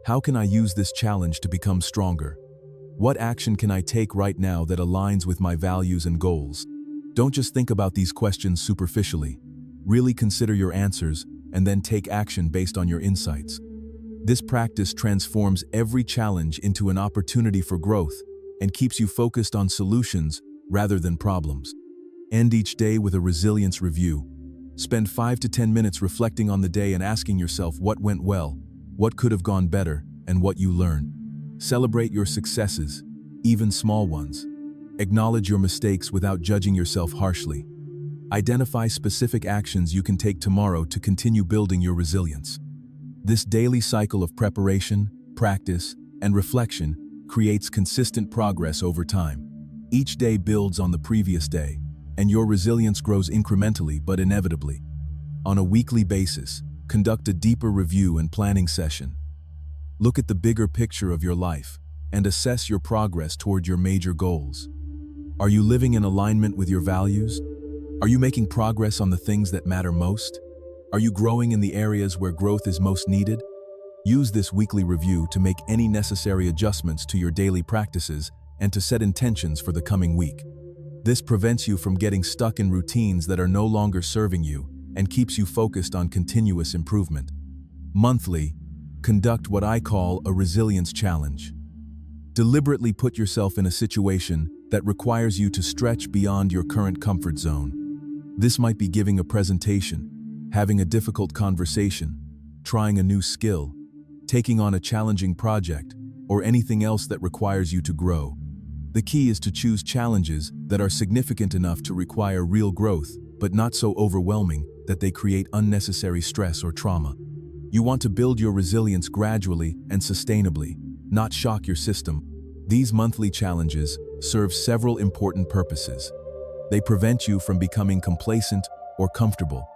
How can I use this challenge to become stronger? What action can I take right now that aligns with my values and goals? Don't just think about these questions superficially. Really consider your answers and then take action based on your insights. This practice transforms every challenge into an opportunity for growth and keeps you focused on solutions rather than problems. End each day with a resilience review. Spend 5 to 10 minutes reflecting on the day and asking yourself what went well, what could have gone better, and what you learned. Celebrate your successes, even small ones. Acknowledge your mistakes without judging yourself harshly. Identify specific actions you can take tomorrow to continue building your resilience. This daily cycle of preparation, practice, and reflection creates consistent progress over time. Each day builds on the previous day, and your resilience grows incrementally but inevitably. On a weekly basis, conduct a deeper review and planning session. Look at the bigger picture of your life and assess your progress toward your major goals. Are you living in alignment with your values? Are you making progress on the things that matter most? Are you growing in the areas where growth is most needed? Use this weekly review to make any necessary adjustments to your daily practices and to set intentions for the coming week. This prevents you from getting stuck in routines that are no longer serving you and keeps you focused on continuous improvement. Monthly, conduct what I call a resilience challenge. Deliberately put yourself in a situation that requires you to stretch beyond your current comfort zone. This might be giving a presentation, having a difficult conversation, trying a new skill, taking on a challenging project, or anything else that requires you to grow. The key is to choose challenges that are significant enough to require real growth, but not so overwhelming that they create unnecessary stress or trauma. You want to build your resilience gradually and sustainably, not shock your system. These monthly challenges serve several important purposes. They prevent you from becoming complacent or comfortable.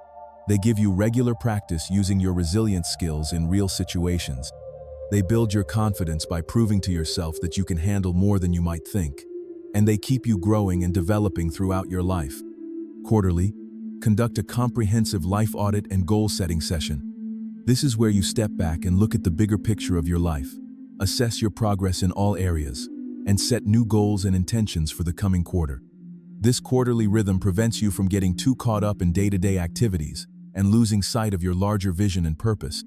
They give you regular practice using your resilience skills in real situations. They build your confidence by proving to yourself that you can handle more than you might think. And they keep you growing and developing throughout your life. Quarterly, conduct a comprehensive life audit and goal-setting session. This is where you step back and look at the bigger picture of your life, assess your progress in all areas, and set new goals and intentions for the coming quarter. This quarterly rhythm prevents you from getting too caught up in day-to-day activities and losing sight of your larger vision and purpose.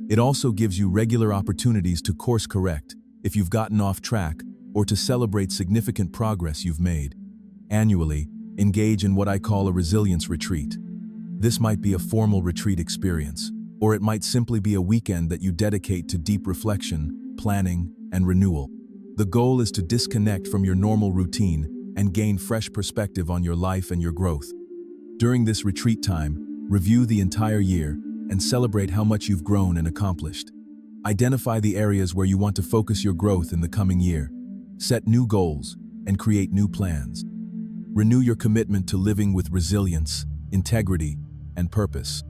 It also gives you regular opportunities to course correct if you've gotten off track or to celebrate significant progress you've made. Annually, engage in what I call a resilience retreat. This might be a formal retreat experience, or it might simply be a weekend that you dedicate to deep reflection, planning, and renewal. The goal is to disconnect from your normal routine and gain fresh perspective on your life and your growth. During this retreat time, review the entire year and celebrate how much you've grown and accomplished. Identify the areas where you want to focus your growth in the coming year. Set new goals and create new plans. Renew your commitment to living with resilience, integrity, and purpose.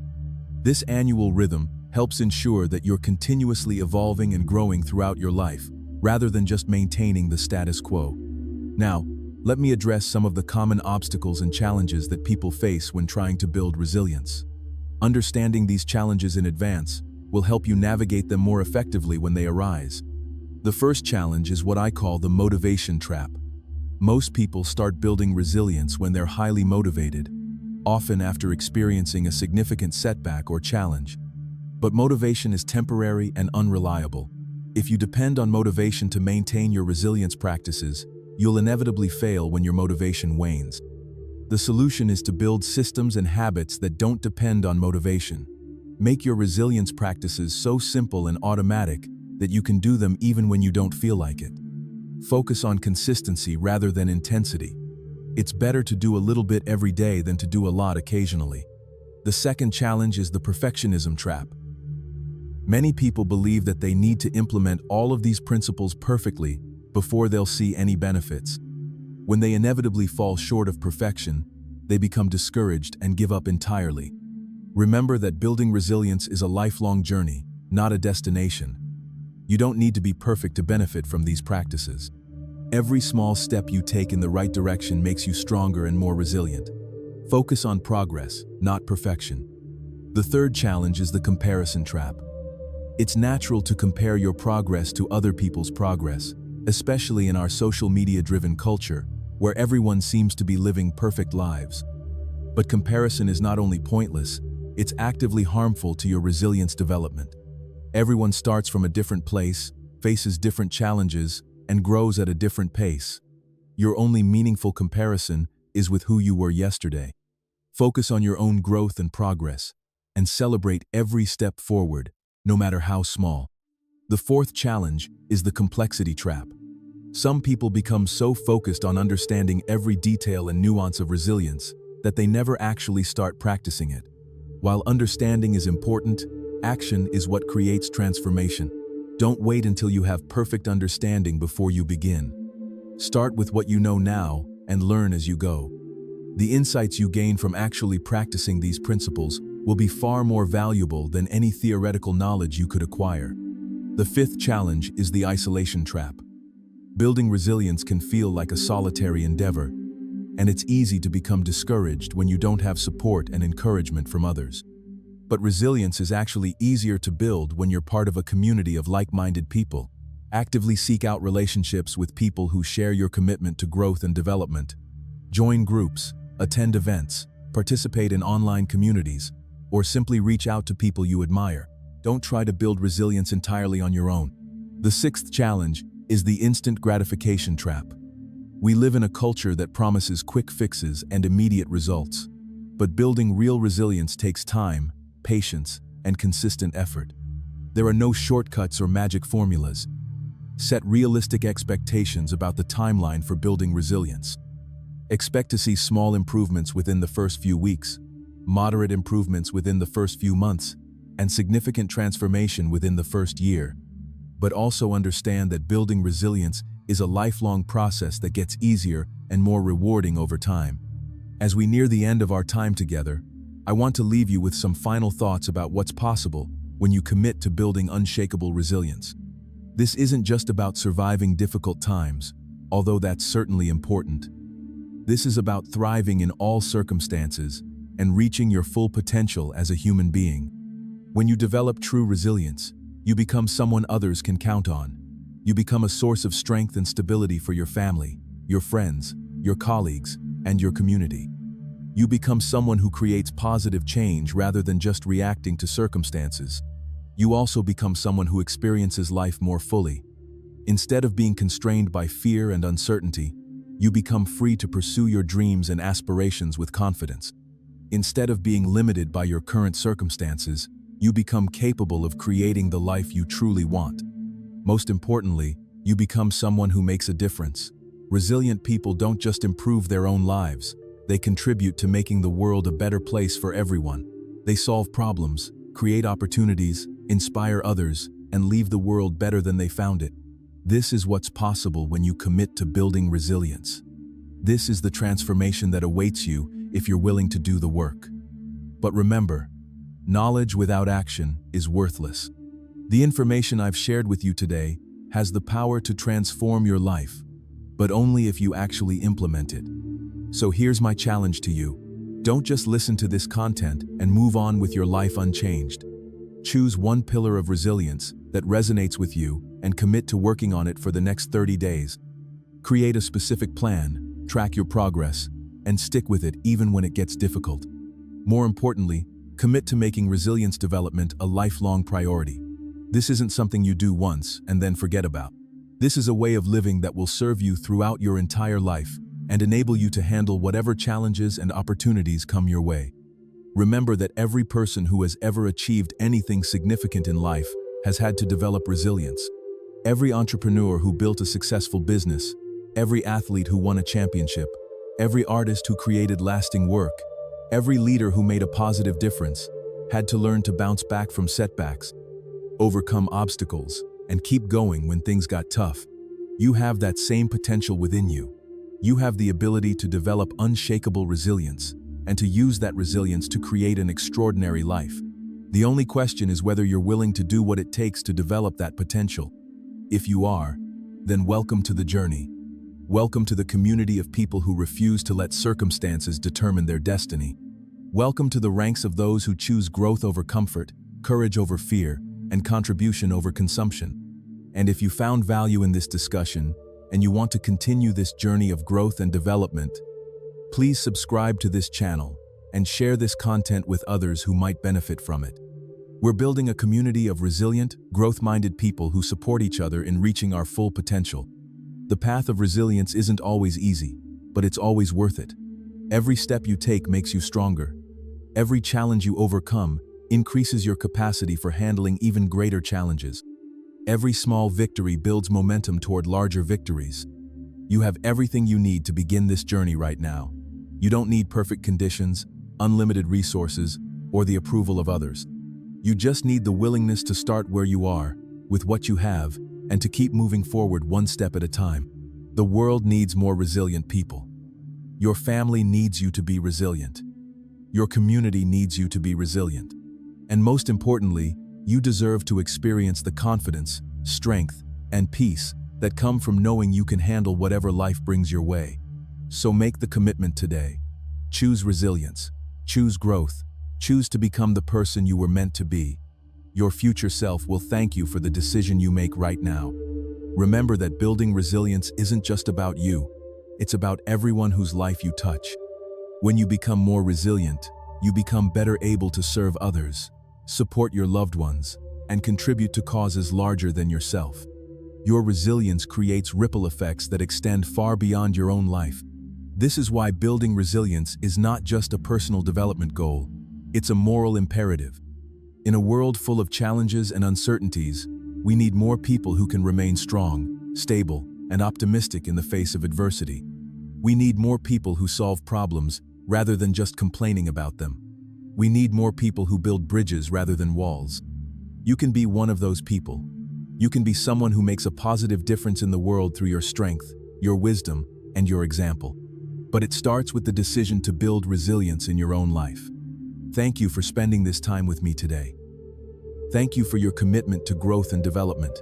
This annual rhythm helps ensure that you're continuously evolving and growing throughout your life, rather than just maintaining the status quo. Now, let me address some of the common obstacles and challenges that people face when trying to build resilience. Understanding these challenges in advance will help you navigate them more effectively when they arise. The first challenge is what I call the motivation trap. Most people start building resilience when they're highly motivated, often after experiencing a significant setback or challenge. But motivation is temporary and unreliable. If you depend on motivation to maintain your resilience practices, you'll inevitably fail when your motivation wanes. The solution is to build systems and habits that don't depend on motivation. Make your resilience practices so simple and automatic that you can do them even when you don't feel like it. Focus on consistency rather than intensity. It's better to do a little bit every day than to do a lot occasionally. The second challenge is the perfectionism trap. Many people believe that they need to implement all of these principles perfectly before they'll see any benefits. When they inevitably fall short of perfection, they become discouraged and give up entirely. Remember that building resilience is a lifelong journey, not a destination. You don't need to be perfect to benefit from these practices. Every small step you take in the right direction makes you stronger and more resilient. Focus on progress, not perfection. The third challenge is the comparison trap. It's natural to compare your progress to other people's progress, especially in our social media-driven culture, where everyone seems to be living perfect lives. But comparison is not only pointless, it's actively harmful to your resilience development. Everyone starts from a different place, faces different challenges, and grows at a different pace. Your only meaningful comparison is with who you were yesterday. Focus on your own growth and progress, and celebrate every step forward, no matter how small. The fourth challenge is the complexity trap. Some people become so focused on understanding every detail and nuance of resilience that they never actually start practicing it. While understanding is important, action is what creates transformation. Don't wait until you have perfect understanding before you begin. Start with what you know now and learn as you go. The insights you gain from actually practicing these principles will be far more valuable than any theoretical knowledge you could acquire. The fifth challenge is the isolation trap. Building resilience can feel like a solitary endeavor, and it's easy to become discouraged when you don't have support and encouragement from others. But resilience is actually easier to build when you're part of a community of like-minded people. Actively seek out relationships with people who share your commitment to growth and development. Join groups, attend events, participate in online communities, or simply reach out to people you admire. Don't try to build resilience entirely on your own. The sixth challenge is the instant gratification trap. We live in a culture that promises quick fixes and immediate results. But building real resilience takes time, patience, and consistent effort. There are no shortcuts or magic formulas. Set realistic expectations about the timeline for building resilience. Expect to see small improvements within the first few weeks, moderate improvements within the first few months, and significant transformation within the first year. But also understand that building resilience is a lifelong process that gets easier and more rewarding over time. As we near the end of our time together, I want to leave you with some final thoughts about what's possible when you commit to building unshakable resilience. This isn't just about surviving difficult times, although that's certainly important. This is about thriving in all circumstances and reaching your full potential as a human being. When you develop true resilience, you become someone others can count on. You become a source of strength and stability for your family, your friends, your colleagues, and your community. You become someone who creates positive change rather than just reacting to circumstances. You also become someone who experiences life more fully. Instead of being constrained by fear and uncertainty, you become free to pursue your dreams and aspirations with confidence. Instead of being limited by your current circumstances, you become capable of creating the life you truly want. Most importantly, you become someone who makes a difference. Resilient people don't just improve their own lives, they contribute to making the world a better place for everyone. They solve problems, create opportunities, inspire others, and leave the world better than they found it. This is what's possible when you commit to building resilience. This is the transformation that awaits you if you're willing to do the work. But remember, knowledge without action is worthless. The information I've shared with you today has the power to transform your life, but only if you actually implement it. So here's my challenge to you. Don't just listen to this content and move on with your life unchanged. Choose one pillar of resilience that resonates with you and commit to working on it for the next 30 days. Create a specific plan, track your progress, and stick with it even when it gets difficult. More importantly, commit to making resilience development a lifelong priority. This isn't something you do once and then forget about. This is a way of living that will serve you throughout your entire life and enable you to handle whatever challenges and opportunities come your way. Remember that every person who has ever achieved anything significant in life has had to develop resilience. Every entrepreneur who built a successful business, every athlete who won a championship, every artist who created lasting work, every leader who made a positive difference, had to learn to bounce back from setbacks, overcome obstacles, and keep going when things got tough. You have that same potential within you. You have the ability to develop unshakable resilience, and to use that resilience to create an extraordinary life. The only question is whether you're willing to do what it takes to develop that potential. If you are, then welcome to the journey. Welcome to the community of people who refuse to let circumstances determine their destiny. Welcome to the ranks of those who choose growth over comfort, courage over fear, and contribution over consumption. And if you found value in this discussion, and you want to continue this journey of growth and development, please subscribe to this channel and share this content with others who might benefit from it. We're building a community of resilient, growth-minded people who support each other in reaching our full potential. The path of resilience isn't always easy, but it's always worth it. Every step you take makes you stronger. Every challenge you overcome increases your capacity for handling even greater challenges. Every small victory builds momentum toward larger victories. You have everything you need to begin this journey right now. You don't need perfect conditions, unlimited resources, or the approval of others. You just need the willingness to start where you are, with what you have, and to keep moving forward one step at a time. The world needs more resilient people. Your family needs you to be resilient. Your community needs you to be resilient. And most importantly, you deserve to experience the confidence, strength, and peace that come from knowing you can handle whatever life brings your way. So make the commitment today. Choose resilience. Choose growth. Choose to become the person you were meant to be. Your future self will thank you for the decision you make right now. Remember that building resilience isn't just about you. It's about everyone whose life you touch. When you become more resilient, you become better able to serve others, support your loved ones, and contribute to causes larger than yourself. Your resilience creates ripple effects that extend far beyond your own life. This is why building resilience is not just a personal development goal, it's a moral imperative. In a world full of challenges and uncertainties, we need more people who can remain strong, stable, and optimistic in the face of adversity. We need more people who solve problems rather than just complaining about them. We need more people who build bridges rather than walls. You can be one of those people. You can be someone who makes a positive difference in the world through your strength, your wisdom, and your example. But it starts with the decision to build resilience in your own life. Thank you for spending this time with me today. Thank you for your commitment to growth and development.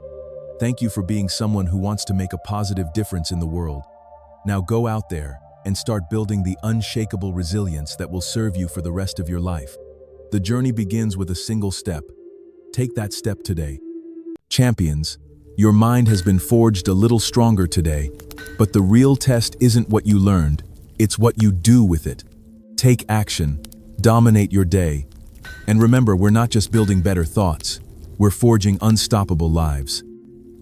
Thank you for being someone who wants to make a positive difference in the world. Now go out there and start building the unshakable resilience that will serve you for the rest of your life. The journey begins with a single step. Take that step today. Champions, your mind has been forged a little stronger today, but the real test isn't what you learned, it's what you do with it. Take action, dominate your day, and remember, we're not just building better thoughts, we're forging unstoppable lives.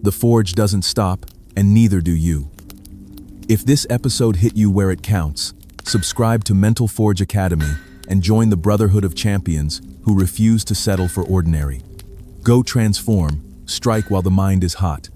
The forge doesn't stop, and neither do you. If this episode hit you where it counts, subscribe to Mental Forge Academy and join the Brotherhood of Champions who refuse to settle for ordinary. Go transform, strike while the mind is hot.